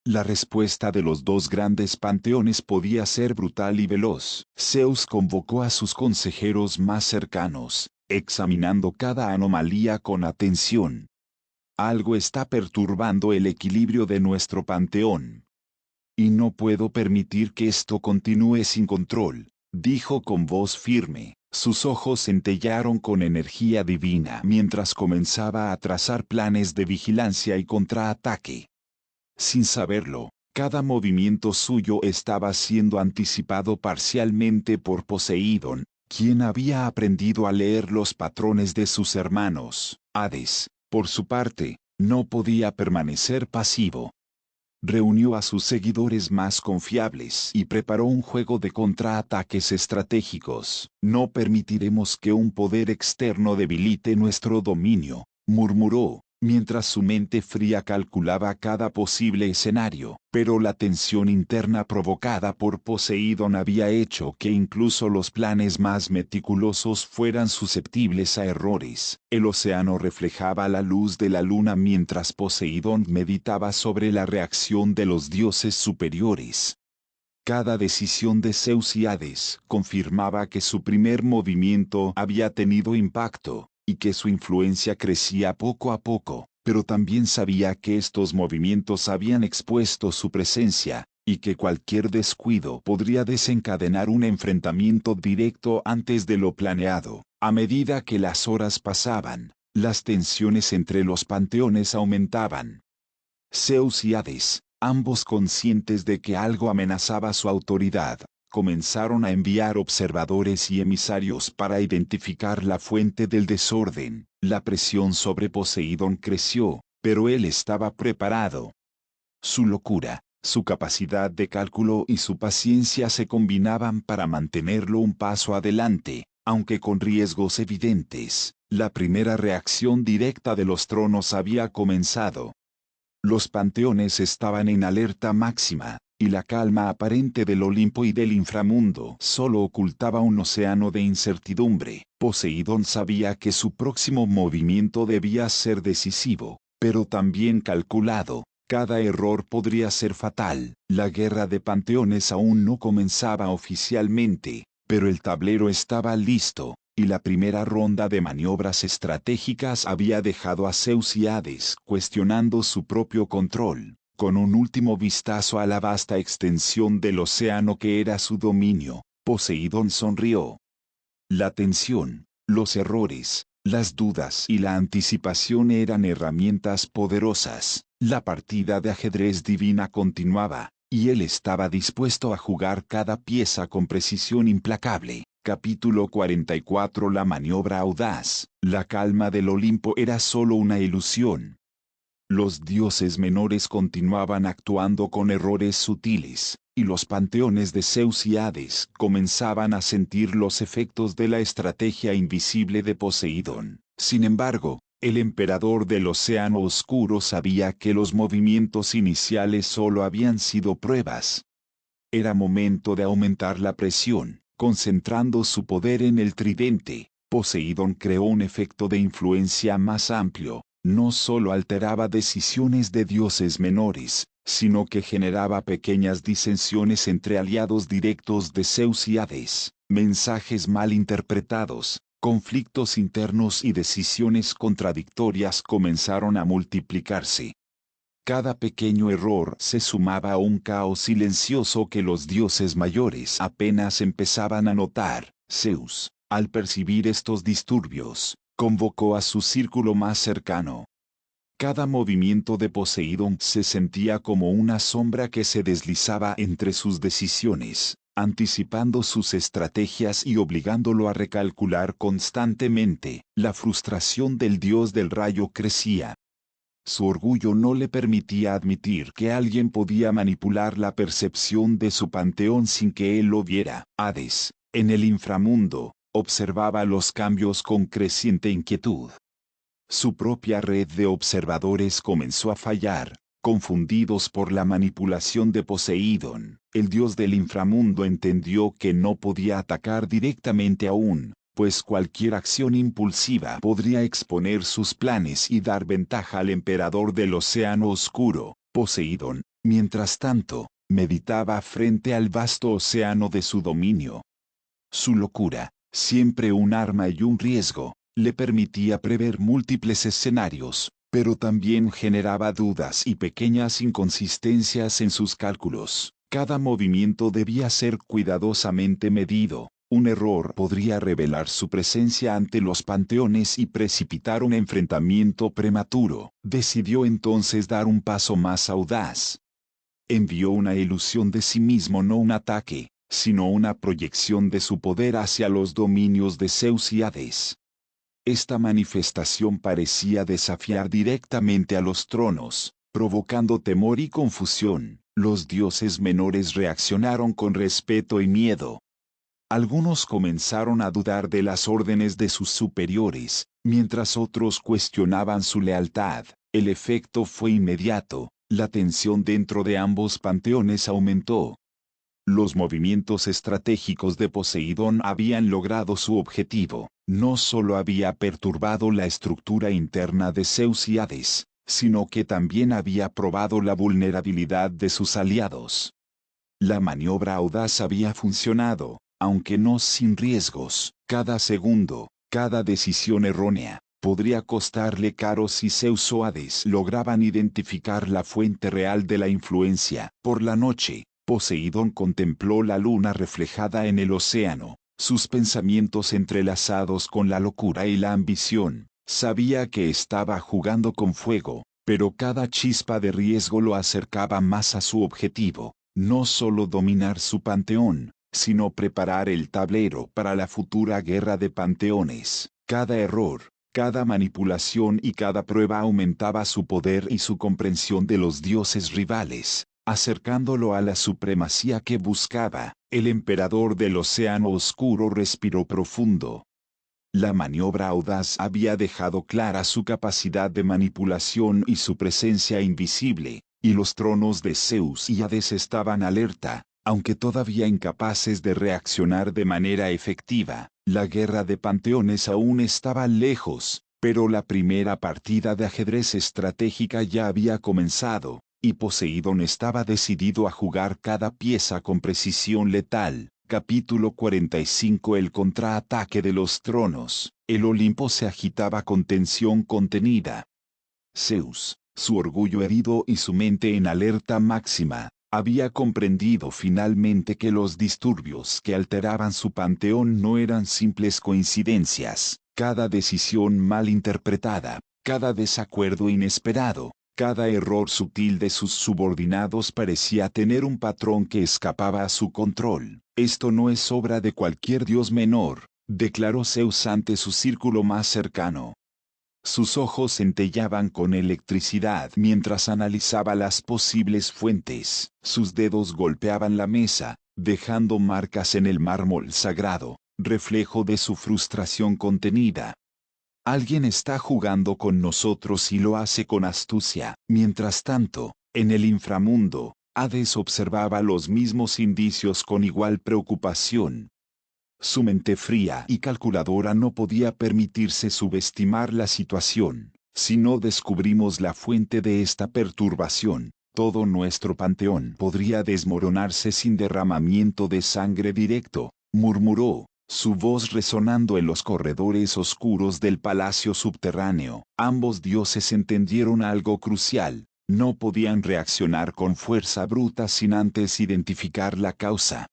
La respuesta de los dos grandes panteones podía ser brutal y veloz. Zeus convocó a sus consejeros más cercanos, examinando cada anomalía con atención. Algo está perturbando el equilibrio de nuestro panteón. Y no puedo permitir que esto continúe sin control, dijo con voz firme. Sus ojos centellaron con energía divina mientras comenzaba a trazar planes de vigilancia y contraataque. Sin saberlo, cada movimiento suyo estaba siendo anticipado parcialmente por Poseidón, quien había aprendido a leer los patrones de sus hermanos. Hades, por su parte, no podía permanecer pasivo. Reunió a sus seguidores más confiables y preparó un juego de contraataques estratégicos. No permitiremos que un poder externo debilite nuestro dominio, murmuró, mientras su mente fría calculaba cada posible escenario. Pero la tensión interna provocada por Poseidón había hecho que incluso los planes más meticulosos fueran susceptibles a errores. El océano reflejaba la luz de la luna mientras Poseidón meditaba sobre la reacción de los dioses superiores. Cada decisión de Zeus y Hades confirmaba que su primer movimiento había tenido impacto, y que su influencia crecía poco a poco, pero también sabía que estos movimientos habían expuesto su presencia, y que cualquier descuido podría desencadenar un enfrentamiento directo antes de lo planeado. A medida que las horas pasaban, las tensiones entre los panteones aumentaban. Zeus y Hades, ambos conscientes de que algo amenazaba su autoridad, comenzaron a enviar observadores y emisarios para identificar la fuente del desorden. La presión sobre Poseidón creció, pero él estaba preparado. Su locura, su capacidad de cálculo y su paciencia se combinaban para mantenerlo un paso adelante, aunque con riesgos evidentes. La primera reacción directa de los tronos había comenzado. Los panteones estaban en alerta máxima, y la calma aparente del Olimpo y del inframundo solo ocultaba un océano de incertidumbre. Poseidón sabía que su próximo movimiento debía ser decisivo, pero también calculado. Cada error podría ser fatal. La guerra de panteones aún no comenzaba oficialmente, pero el tablero estaba listo, y la primera ronda de maniobras estratégicas había dejado a Zeus y Hades cuestionando su propio control. Con un último vistazo a la vasta extensión del océano que era su dominio, Poseidón sonrió. La tensión, los errores, las dudas y la anticipación eran herramientas poderosas. La partida de ajedrez divina continuaba, y él estaba dispuesto a jugar cada pieza con precisión implacable. Capítulo 44. La maniobra audaz. La calma del Olimpo era solo una ilusión. Los dioses menores continuaban actuando con errores sutiles, y los panteones de Zeus y Hades comenzaban a sentir los efectos de la estrategia invisible de Poseidón. Sin embargo, el emperador del Océano Oscuro sabía que los movimientos iniciales solo habían sido pruebas. Era momento de aumentar la presión, concentrando su poder en el tridente. Poseidón creó un efecto de influencia más amplio. No solo alteraba decisiones de dioses menores, sino que generaba pequeñas disensiones entre aliados directos de Zeus y Hades, mensajes mal interpretados, conflictos internos y decisiones contradictorias comenzaron a multiplicarse. Cada pequeño error se sumaba a un caos silencioso que los dioses mayores apenas empezaban a notar. Zeus, Al percibir estos disturbios, convocó a su círculo más cercano. Cada movimiento de Poseidón se sentía como una sombra que se deslizaba entre sus decisiones, anticipando sus estrategias y obligándolo a recalcular constantemente. La frustración del dios del rayo crecía. Su orgullo no le permitía admitir que alguien podía manipular la percepción de su panteón sin que él lo viera. Hades, en el inframundo, observaba los cambios con creciente inquietud. Su propia red de observadores comenzó a fallar, confundidos por la manipulación de Poseidón. El dios del inframundo entendió que no podía atacar directamente aún, pues cualquier acción impulsiva podría exponer sus planes y dar ventaja al emperador del océano oscuro. Poseidón, mientras tanto, meditaba frente al vasto océano de su dominio. Su locura, siempre un arma y un riesgo, le permitía prever múltiples escenarios, pero también generaba dudas y pequeñas inconsistencias en sus cálculos. Cada movimiento debía ser cuidadosamente medido. Un error podría revelar su presencia ante los panteones y precipitar un enfrentamiento prematuro. Decidió entonces dar un paso más audaz. Envió una ilusión de sí mismo, no un ataque, sino una proyección de su poder hacia los dominios de Zeus y Hades. Esta manifestación parecía desafiar directamente a los tronos, provocando temor y confusión. Los dioses menores reaccionaron con respeto y miedo. Algunos comenzaron a dudar de las órdenes de sus superiores, mientras otros cuestionaban su lealtad. El efecto fue inmediato, la tensión dentro de ambos panteones aumentó. Los movimientos estratégicos de Poseidón habían logrado su objetivo. No solo había perturbado la estructura interna de Zeus y Hades, sino que también había probado la vulnerabilidad de sus aliados. La maniobra audaz había funcionado, aunque no sin riesgos. Cada segundo, cada decisión errónea, podría costarle caro si Zeus o Hades lograban identificar la fuente real de la influencia. Por la noche, Poseidón contempló la luna reflejada en el océano, sus pensamientos entrelazados con la locura y la ambición. Sabía que estaba jugando con fuego, pero cada chispa de riesgo lo acercaba más a su objetivo, no solo dominar su panteón, sino preparar el tablero para la futura guerra de panteones. Cada error, cada manipulación y cada prueba aumentaba su poder y su comprensión de los dioses rivales, acercándolo a la supremacía que buscaba. El emperador del océano oscuro respiró profundo. La maniobra audaz había dejado clara su capacidad de manipulación y su presencia invisible, y los tronos de Zeus y Hades estaban alerta, aunque todavía incapaces de reaccionar de manera efectiva. La guerra de panteones aún estaba lejos, pero la primera partida de ajedrez estratégica ya había comenzado, y Poseidón estaba decidido a jugar cada pieza con precisión letal. Capítulo 45. El contraataque de los tronos. El Olimpo se agitaba con tensión contenida. Zeus, su orgullo herido y su mente en alerta máxima, había comprendido finalmente que los disturbios que alteraban su panteón no eran simples coincidencias. Cada decisión mal interpretada, cada desacuerdo inesperado, cada error sutil de sus subordinados parecía tener un patrón que escapaba a su control. Esto no es obra de cualquier dios menor, declaró Zeus ante su círculo más cercano. Sus ojos centellaban con electricidad mientras analizaba las posibles fuentes. Sus dedos golpeaban la mesa, dejando marcas en el mármol sagrado, reflejo de su frustración contenida. Alguien está jugando con nosotros y lo hace con astucia. Mientras tanto, en el inframundo, Hades observaba los mismos indicios con igual preocupación. Su mente fría y calculadora no podía permitirse subestimar la situación. Si no descubrimos la fuente de esta perturbación, todo nuestro panteón podría desmoronarse sin derramamiento de sangre directo, murmuró, su voz resonando en los corredores oscuros del palacio subterráneo. Ambos dioses entendieron algo crucial. No podían reaccionar con fuerza bruta sin antes identificar la causa.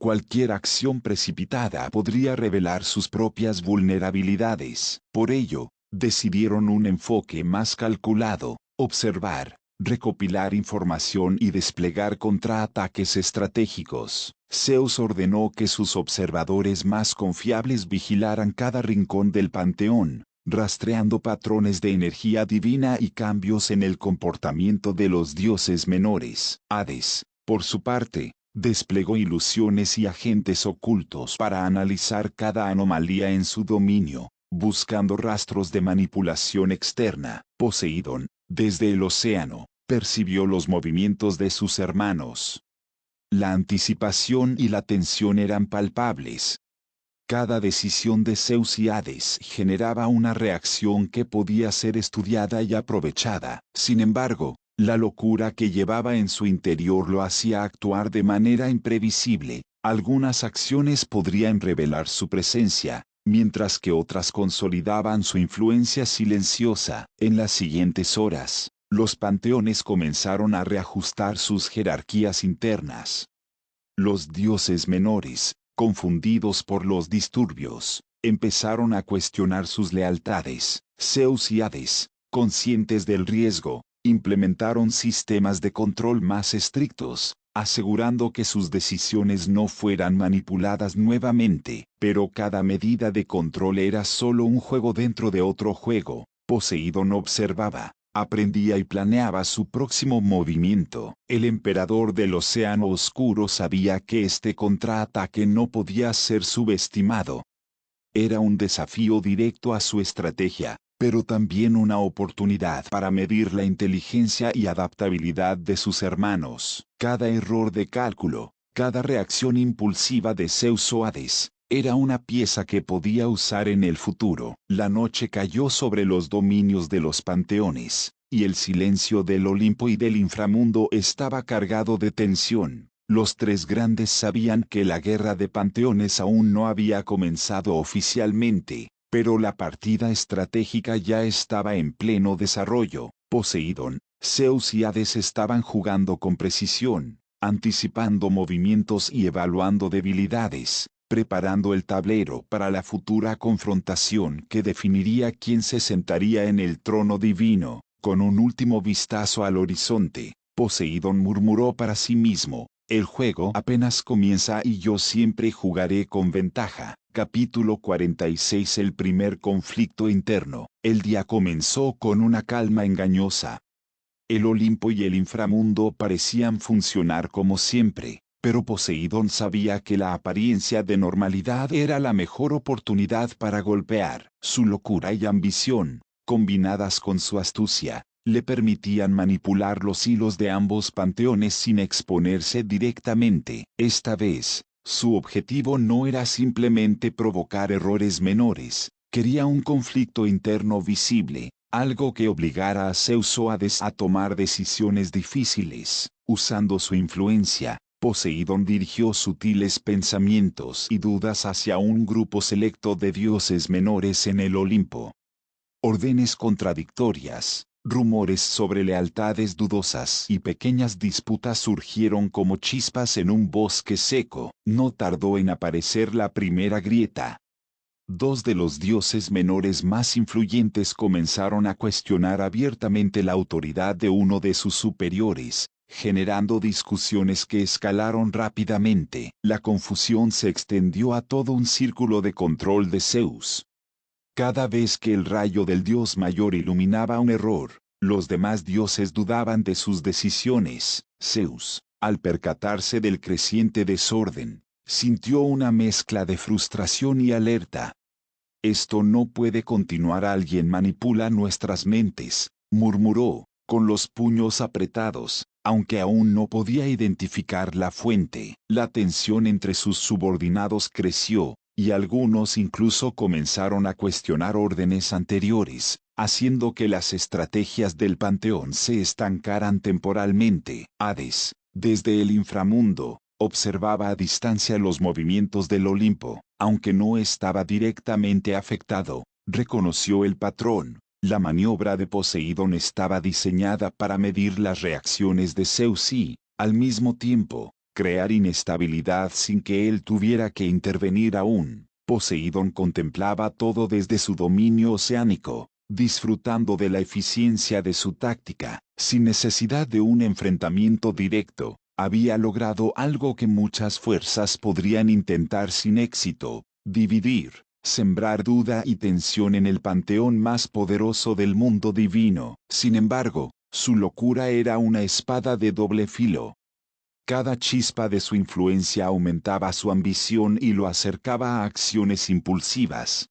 Cualquier acción precipitada podría revelar sus propias vulnerabilidades. Por ello, decidieron un enfoque más calculado: observar, recopilar información y desplegar contraataques estratégicos. Zeus ordenó que sus observadores más confiables vigilaran cada rincón del panteón, rastreando patrones de energía divina y cambios en el comportamiento de los dioses menores. Hades, por su parte, desplegó ilusiones y agentes ocultos para analizar cada anomalía en su dominio, buscando rastros de manipulación externa. Poseidón, desde el océano, percibió los movimientos de sus hermanos. La anticipación y la tensión eran palpables. Cada decisión de Zeus y Hades generaba una reacción que podía ser estudiada y aprovechada. Sin embargo, la locura que llevaba en su interior lo hacía actuar de manera imprevisible. Algunas acciones podrían revelar su presencia, mientras que otras consolidaban su influencia silenciosa. En las siguientes horas, los panteones comenzaron a reajustar sus jerarquías internas. Los dioses menores, confundidos por los disturbios, empezaron a cuestionar sus lealtades. Zeus y Hades, conscientes del riesgo, implementaron sistemas de control más estrictos, asegurando que sus decisiones no fueran manipuladas nuevamente. Pero cada medida de control era solo un juego dentro de otro juego. Poseidón observaba, aprendía y planeaba su próximo movimiento. El emperador del Océano Oscuro sabía que este contraataque no podía ser subestimado. Era un desafío directo a su estrategia, pero también una oportunidad para medir la inteligencia y adaptabilidad de sus hermanos. Cada error de cálculo, cada reacción impulsiva de Zeus o Hades, era una pieza que podía usar en el futuro. La noche cayó sobre los dominios de los panteones, y el silencio del Olimpo y del inframundo estaba cargado de tensión. Los tres grandes sabían que la guerra de panteones aún no había comenzado oficialmente, pero la partida estratégica ya estaba en pleno desarrollo. Poseidón, Zeus y Hades estaban jugando con precisión, anticipando movimientos y evaluando debilidades, preparando el tablero para la futura confrontación que definiría quién se sentaría en el trono divino. Con un último vistazo al horizonte, Poseidón murmuró para sí mismo: el juego apenas comienza y yo siempre jugaré con ventaja. Capítulo 46. El primer conflicto interno. El día comenzó con una calma engañosa. El Olimpo y el inframundo parecían funcionar como siempre, pero Poseidón sabía que la apariencia de normalidad era la mejor oportunidad para golpear. Su locura y ambición, combinadas con su astucia, le permitían manipular los hilos de ambos panteones sin exponerse directamente. Esta vez, su objetivo no era simplemente provocar errores menores, quería un conflicto interno visible, algo que obligara a Zeus o Hades a tomar decisiones difíciles. Usando su influencia, Poseidón dirigió sutiles pensamientos y dudas hacia un grupo selecto de dioses menores en el Olimpo. Órdenes contradictorias, rumores sobre lealtades dudosas y pequeñas disputas surgieron como chispas en un bosque seco. No tardó en aparecer la primera grieta. Dos de los dioses menores más influyentes comenzaron a cuestionar abiertamente la autoridad de uno de sus superiores, generando discusiones que escalaron rápidamente. La confusión se extendió a todo un círculo de control de Zeus. Cada vez que el rayo del dios mayor iluminaba un error, los demás dioses dudaban de sus decisiones. Zeus, al percatarse del creciente desorden, sintió una mezcla de frustración y alerta. Esto no puede continuar. Alguien manipula nuestras mentes, murmuró, con los puños apretados, aunque aún no podía identificar la fuente. La tensión entre sus subordinados creció, y algunos incluso comenzaron a cuestionar órdenes anteriores, haciendo que las estrategias del panteón se estancaran temporalmente. Hades, desde el inframundo, observaba a distancia los movimientos del Olimpo. Aunque no estaba directamente afectado, reconoció el patrón. La maniobra de Poseidón estaba diseñada para medir las reacciones de Zeus y, al mismo tiempo, crear inestabilidad sin que él tuviera que intervenir aún. Poseidón contemplaba todo desde su dominio oceánico, disfrutando de la eficiencia de su táctica, sin necesidad de un enfrentamiento directo. Había logrado algo que muchas fuerzas podrían intentar sin éxito: dividir, sembrar duda y tensión en el panteón más poderoso del mundo divino. Sin embargo, su locura era una espada de doble filo. Cada chispa de su influencia aumentaba su ambición y lo acercaba a acciones impulsivas.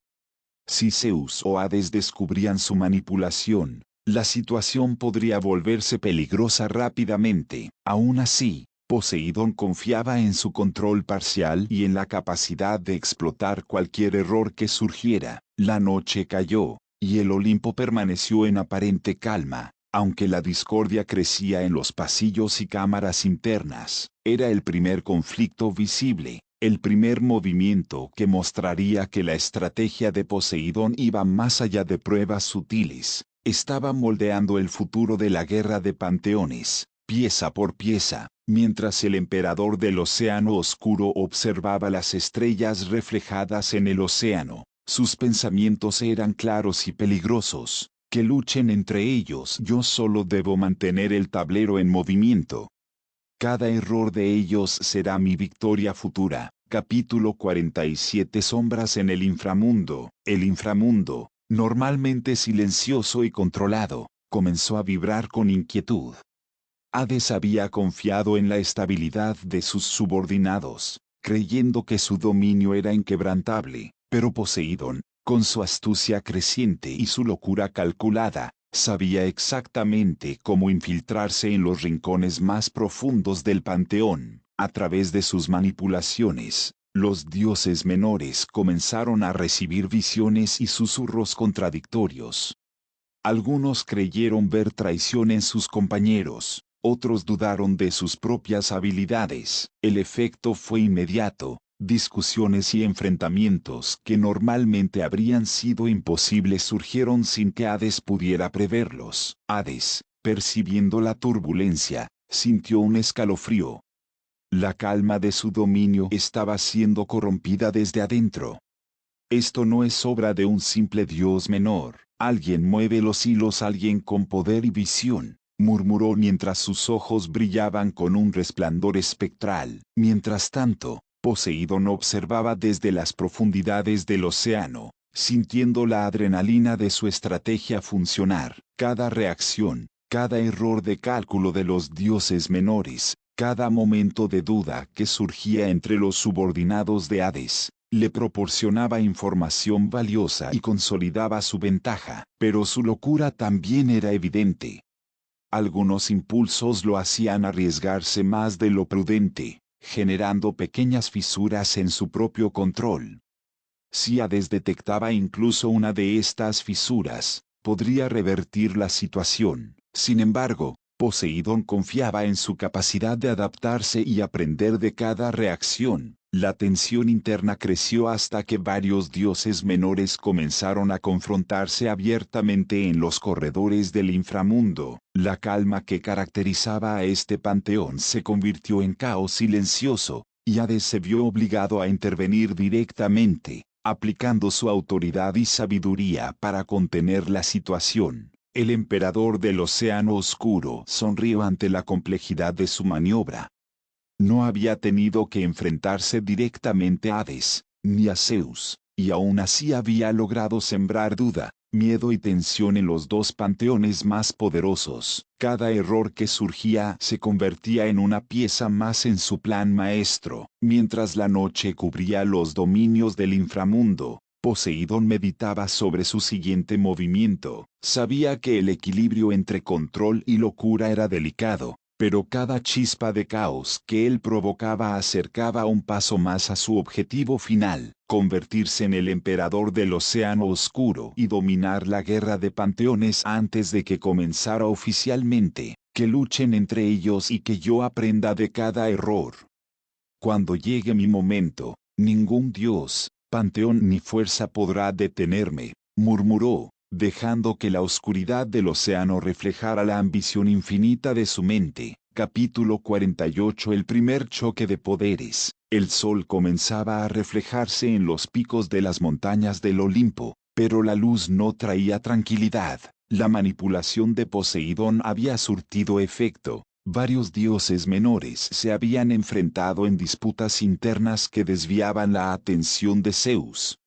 Si Zeus o Hades descubrían su manipulación, la situación podría volverse peligrosa rápidamente. Aún así, Poseidón confiaba en su control parcial y en la capacidad de explotar cualquier error que surgiera. La noche cayó, y el Olimpo permaneció en aparente calma, aunque la discordia crecía en los pasillos y cámaras internas. Era el primer conflicto visible, el primer movimiento que mostraría que la estrategia de Poseidón iba más allá de pruebas sutiles. Estaba moldeando el futuro de la guerra de panteones, pieza por pieza, mientras el emperador del océano oscuro observaba las estrellas reflejadas en el océano. Sus pensamientos eran claros y peligrosos. Que luchen entre ellos, yo solo debo mantener el tablero en movimiento. Cada error de ellos será mi victoria futura. Capítulo 47. Sombras en el inframundo. El inframundo, normalmente silencioso y controlado, comenzó a vibrar con inquietud. Hades había confiado en la estabilidad de sus subordinados, creyendo que su dominio era inquebrantable, pero Poseidón, con su astucia creciente y su locura calculada, sabía exactamente cómo infiltrarse en los rincones más profundos del panteón. A través de sus manipulaciones, los dioses menores comenzaron a recibir visiones y susurros contradictorios. Algunos creyeron ver traición en sus compañeros, otros dudaron de sus propias habilidades. El efecto fue inmediato: discusiones y enfrentamientos que normalmente habrían sido imposibles surgieron sin que Hades pudiera preverlos. Hades, percibiendo la turbulencia, sintió un escalofrío. La calma de su dominio estaba siendo corrompida desde adentro. Esto no es obra de un simple dios menor. Alguien mueve los hilos, alguien con poder y visión, murmuró mientras sus ojos brillaban con un resplandor espectral. Mientras tanto, Poseidón observaba desde las profundidades del océano, sintiendo la adrenalina de su estrategia funcionar. Cada reacción, cada error de cálculo de los dioses menores, cada momento de duda que surgía entre los subordinados de Hades, le proporcionaba información valiosa y consolidaba su ventaja. Pero su locura también era evidente. Algunos impulsos lo hacían arriesgarse más de lo prudente, generando pequeñas fisuras en su propio control. Si Hades detectaba incluso una de estas fisuras, podría revertir la situación. Sin embargo, Poseidón confiaba en su capacidad de adaptarse y aprender de cada reacción. La tensión interna creció hasta que varios dioses menores comenzaron a confrontarse abiertamente en los corredores del inframundo. La calma que caracterizaba a este panteón se convirtió en caos silencioso, y Hades se vio obligado a intervenir directamente, aplicando su autoridad y sabiduría para contener la situación. El emperador del océano oscuro sonrió ante la complejidad de su maniobra. No había tenido que enfrentarse directamente a Hades, ni a Zeus, y aún así había logrado sembrar duda, miedo y tensión en los dos panteones más poderosos. Cada error que surgía se convertía en una pieza más en su plan maestro. Mientras la noche cubría los dominios del inframundo, Poseidón meditaba sobre su siguiente movimiento. Sabía que el equilibrio entre control y locura era delicado, pero cada chispa de caos que él provocaba acercaba un paso más a su objetivo final: convertirse en el emperador del océano oscuro y dominar la guerra de panteones antes de que comenzara oficialmente. Que luchen entre ellos y que yo aprenda de cada error. Cuando llegue mi momento, ningún dios, panteón ni fuerza podrá detenerme, murmuró, dejando que la oscuridad del océano reflejara la ambición infinita de su mente. Capítulo 48. El primer choque de poderes. El sol comenzaba a reflejarse en los picos de las montañas del Olimpo, pero la luz no traía tranquilidad. La manipulación de Poseidón había surtido efecto. Varios dioses menores se habían enfrentado en disputas internas que desviaban la atención de Zeus.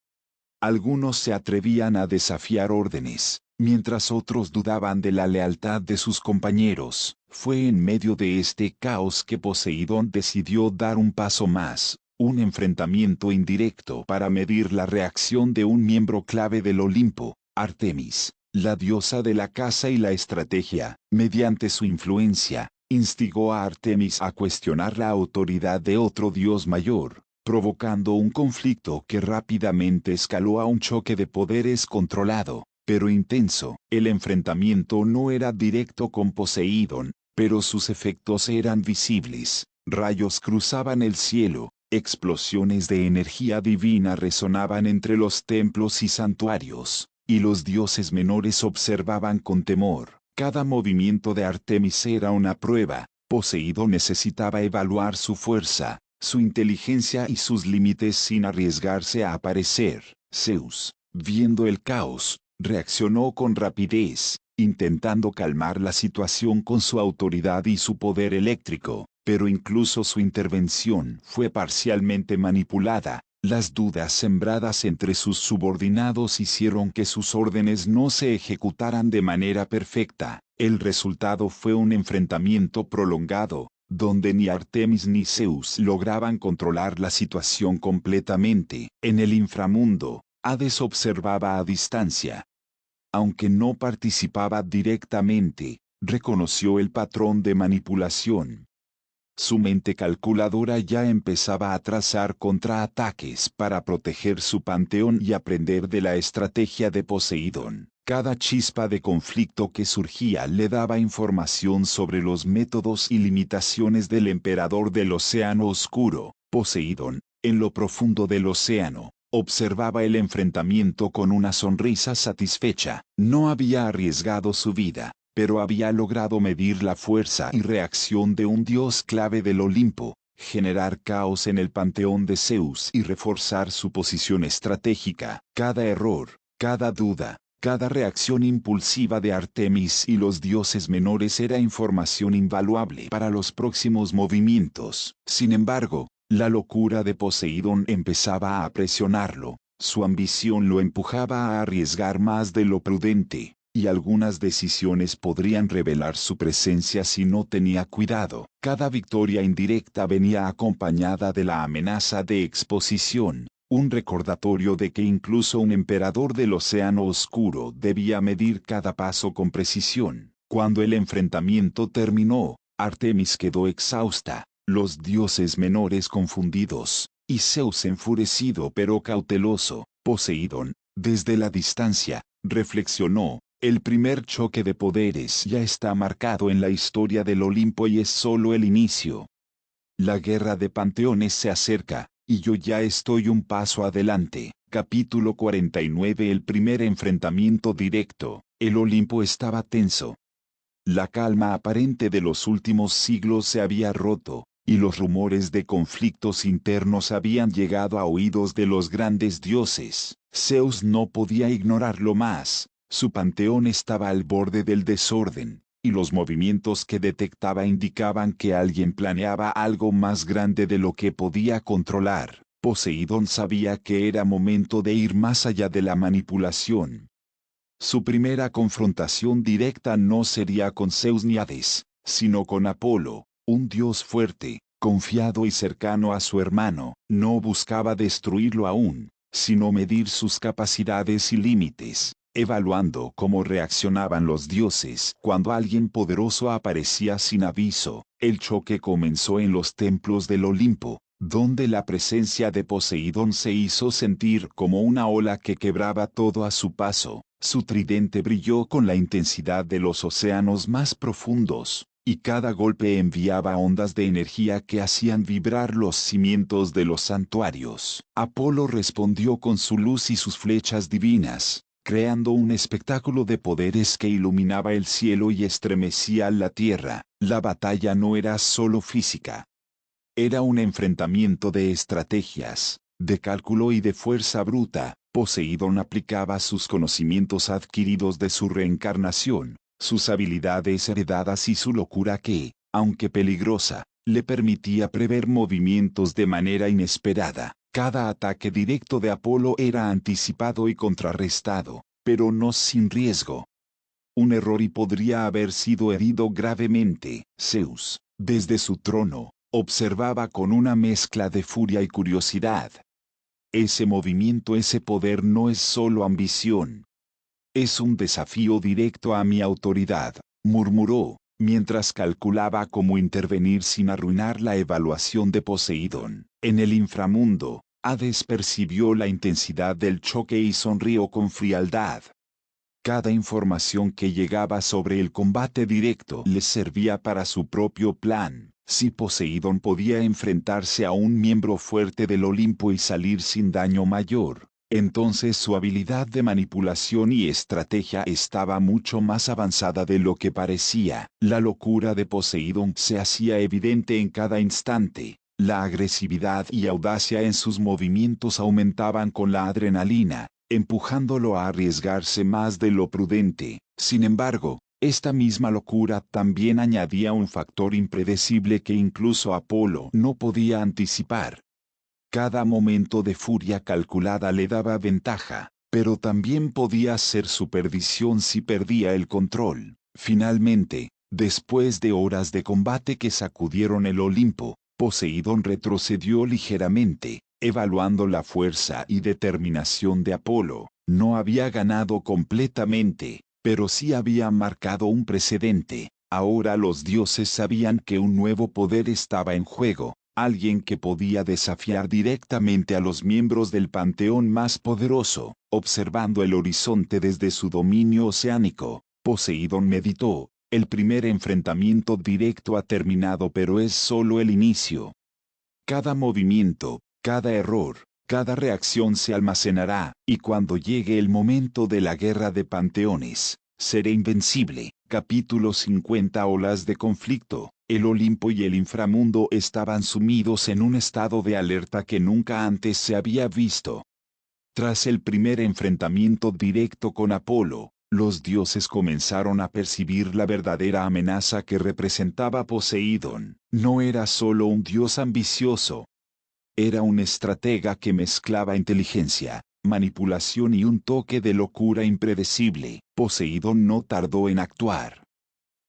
Algunos se atrevían a desafiar órdenes, mientras otros dudaban de la lealtad de sus compañeros. Fue en medio de este caos que Poseidón decidió dar un paso más, un enfrentamiento indirecto para medir la reacción de un miembro clave del Olimpo, Artemis, la diosa de la caza y la estrategia. Mediante su influencia, instigó a Artemis a cuestionar la autoridad de otro dios mayor, provocando un conflicto que rápidamente escaló a un choque de poderes controlado, pero intenso. El enfrentamiento no era directo con Poseidón, pero sus efectos eran visibles. Rayos cruzaban el cielo, explosiones de energía divina resonaban entre los templos y santuarios, y los dioses menores observaban con temor. Cada movimiento de Artemis era una prueba. Poseidón necesitaba evaluar su fuerza, su inteligencia y sus límites sin arriesgarse a aparecer. Zeus, viendo el caos, reaccionó con rapidez, intentando calmar la situación con su autoridad y su poder eléctrico, pero incluso su intervención fue parcialmente manipulada. Las dudas sembradas entre sus subordinados hicieron que sus órdenes no se ejecutaran de manera perfecta. El resultado fue un enfrentamiento prolongado, donde ni Artemis ni Zeus lograban controlar la situación completamente. En el inframundo, Hades observaba a distancia. Aunque no participaba directamente, reconoció el patrón de manipulación. Su mente calculadora ya empezaba a trazar contraataques para proteger su panteón y aprender de la estrategia de Poseidón. Cada chispa de conflicto que surgía le daba información sobre los métodos y limitaciones del emperador del océano oscuro. Poseidón, en lo profundo del océano, observaba el enfrentamiento con una sonrisa satisfecha. No había arriesgado su vida, pero había logrado medir la fuerza y reacción de un dios clave del Olimpo, generar caos en el panteón de Zeus y reforzar su posición estratégica. Cada error, cada duda, cada reacción impulsiva de Artemis y los dioses menores era información invaluable para los próximos movimientos. Sin embargo, la locura de Poseidón empezaba a presionarlo. Su ambición lo empujaba a arriesgar más de lo prudente, y algunas decisiones podrían revelar su presencia si no tenía cuidado. Cada victoria indirecta venía acompañada de la amenaza de exposición, un recordatorio de que incluso un emperador del océano oscuro debía medir cada paso con precisión. Cuando el enfrentamiento terminó, Artemis quedó exhausta, los dioses menores confundidos, y Zeus enfurecido pero cauteloso. Poseidón, desde la distancia, reflexionó: el primer choque de poderes ya está marcado en la historia del Olimpo y es solo el inicio. La guerra de panteones se acerca, y yo ya estoy un paso adelante. Capítulo 49. El primer enfrentamiento directo. El Olimpo estaba tenso. La calma aparente de los últimos siglos se había roto, y los rumores de conflictos internos habían llegado a oídos de los grandes dioses. Zeus no podía ignorarlo más. Su panteón estaba al borde del desorden, y los movimientos que detectaba indicaban que alguien planeaba algo más grande de lo que podía controlar. Poseidón sabía que era momento de ir más allá de la manipulación. Su primera confrontación directa no sería con Zeus ni Hades, sino con Apolo, un dios fuerte, confiado y cercano a su hermano. No buscaba destruirlo aún, sino medir sus capacidades y límites, evaluando cómo reaccionaban los dioses cuando alguien poderoso aparecía sin aviso. El choque comenzó en los templos del Olimpo, donde la presencia de Poseidón se hizo sentir como una ola que quebraba todo a su paso. Su tridente brilló con la intensidad de los océanos más profundos, y cada golpe enviaba ondas de energía que hacían vibrar los cimientos de los santuarios. Apolo respondió con su luz y sus flechas divinas, creando un espectáculo de poderes que iluminaba el cielo y estremecía la tierra. La batalla no era solo física. Era un enfrentamiento de estrategias, de cálculo y de fuerza bruta. Poseidón aplicaba sus conocimientos adquiridos de su reencarnación, sus habilidades heredadas y su locura que, aunque peligrosa, le permitía prever movimientos de manera inesperada. Cada ataque directo de Apolo era anticipado y contrarrestado, pero no sin riesgo. Un error y podría haber sido herido gravemente. Zeus, desde su trono, observaba con una mezcla de furia y curiosidad. Ese movimiento, ese poder no es solo ambición. Es un desafío directo a mi autoridad, murmuró, mientras calculaba cómo intervenir sin arruinar la evaluación de Poseidón. En el inframundo, Hades percibió la intensidad del choque y sonrió con frialdad. Cada información que llegaba sobre el combate directo le servía para su propio plan. Si Poseidón podía enfrentarse a un miembro fuerte del Olimpo y salir sin daño mayor, entonces su habilidad de manipulación y estrategia estaba mucho más avanzada de lo que parecía. La locura de Poseidón se hacía evidente en cada instante. La agresividad y audacia en sus movimientos aumentaban con la adrenalina, empujándolo a arriesgarse más de lo prudente. Sin embargo, esta misma locura también añadía un factor impredecible que incluso Apolo no podía anticipar. Cada momento de furia calculada le daba ventaja, pero también podía ser su perdición si perdía el control. Finalmente, después de horas de combate que sacudieron el Olimpo, Poseidón retrocedió ligeramente, evaluando la fuerza y determinación de Apolo. No había ganado completamente, pero sí había marcado un precedente. Ahora los dioses sabían que un nuevo poder estaba en juego, alguien que podía desafiar directamente a los miembros del panteón más poderoso. Observando el horizonte desde su dominio oceánico, Poseidón meditó. El primer enfrentamiento directo ha terminado, pero es solo el inicio. Cada movimiento, cada error, cada reacción se almacenará, y cuando llegue el momento de la guerra de panteones, seré invencible. Capítulo 50. Olas de conflicto. El Olimpo y el inframundo estaban sumidos en un estado de alerta que nunca antes se había visto. Tras el primer enfrentamiento directo con Apolo, los dioses comenzaron a percibir la verdadera amenaza que representaba Poseidón. No era solo un dios ambicioso. Era un estratega que mezclaba inteligencia, manipulación y un toque de locura impredecible. Poseidón no tardó en actuar.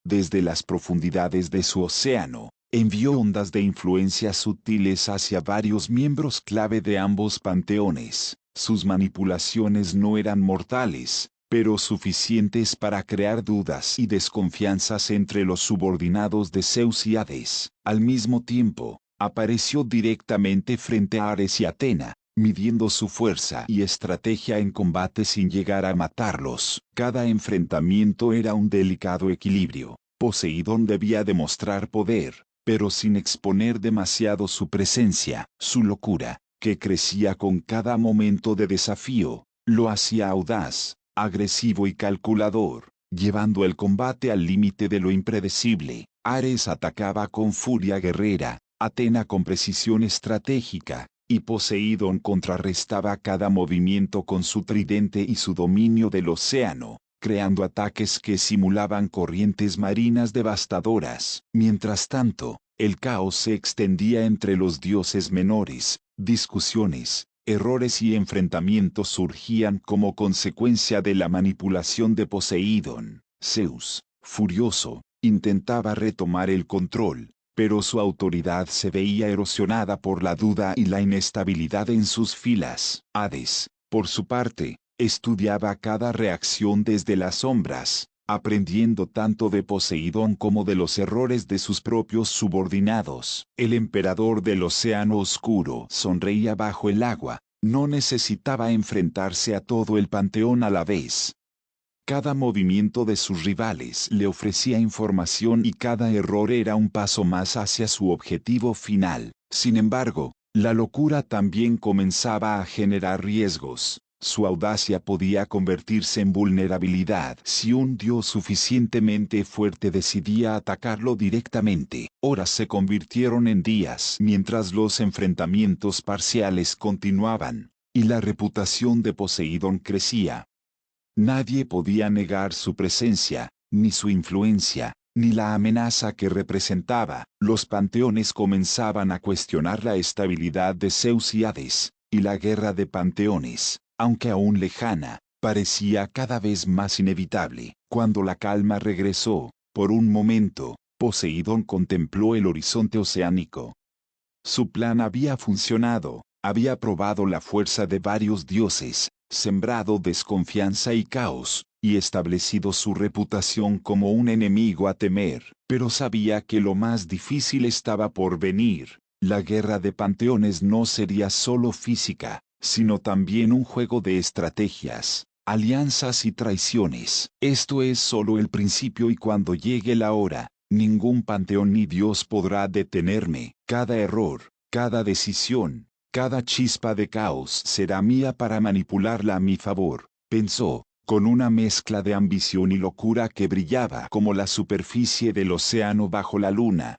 Desde las profundidades de su océano, envió ondas de influencia sutiles hacia varios miembros clave de ambos panteones. Sus manipulaciones no eran mortales, pero suficientes para crear dudas y desconfianzas entre los subordinados de Zeus y Hades. Al mismo tiempo, apareció directamente frente a Ares y Atena, midiendo su fuerza y estrategia en combate sin llegar a matarlos. Cada enfrentamiento era un delicado equilibrio. Poseidón debía demostrar poder, pero sin exponer demasiado su presencia. Su locura, que crecía con cada momento de desafío, lo hacía audaz, agresivo y calculador, llevando el combate al límite de lo impredecible. Ares atacaba con furia guerrera, Atena con precisión estratégica, y Poseidón contrarrestaba cada movimiento con su tridente y su dominio del océano, creando ataques que simulaban corrientes marinas devastadoras. Mientras tanto, el caos se extendía entre los dioses menores. Discusiones, errores y enfrentamientos surgían como consecuencia de la manipulación de Poseidón. Zeus, furioso, intentaba retomar el control, pero su autoridad se veía erosionada por la duda y la inestabilidad en sus filas. Hades, por su parte, estudiaba cada reacción desde las sombras, aprendiendo tanto de Poseidón como de los errores de sus propios subordinados. El emperador del océano oscuro sonreía bajo el agua, no necesitaba enfrentarse a todo el panteón a la vez. Cada movimiento de sus rivales le ofrecía información y cada error era un paso más hacia su objetivo final. Sin embargo, la locura también comenzaba a generar riesgos. Su audacia podía convertirse en vulnerabilidad si un dios suficientemente fuerte decidía atacarlo directamente. Horas se convirtieron en días mientras los enfrentamientos parciales continuaban, y la reputación de Poseidón crecía. Nadie podía negar su presencia, ni su influencia, ni la amenaza que representaba. Los panteones comenzaban a cuestionar la estabilidad de Zeus y Hades, y la guerra de panteones, aunque aún lejana, parecía cada vez más inevitable. Cuando la calma regresó, por un momento, Poseidón contempló el horizonte oceánico. Su plan había funcionado, había probado la fuerza de varios dioses, sembrado desconfianza y caos, y establecido su reputación como un enemigo a temer, pero sabía que lo más difícil estaba por venir. La guerra de panteones no sería solo física, sino también un juego de estrategias, alianzas y traiciones. Esto es solo el principio y cuando llegue la hora, ningún panteón ni Dios podrá detenerme. Cada error, cada decisión, cada chispa de caos será mía para manipularla a mi favor, pensó, con una mezcla de ambición y locura que brillaba como la superficie del océano bajo la luna.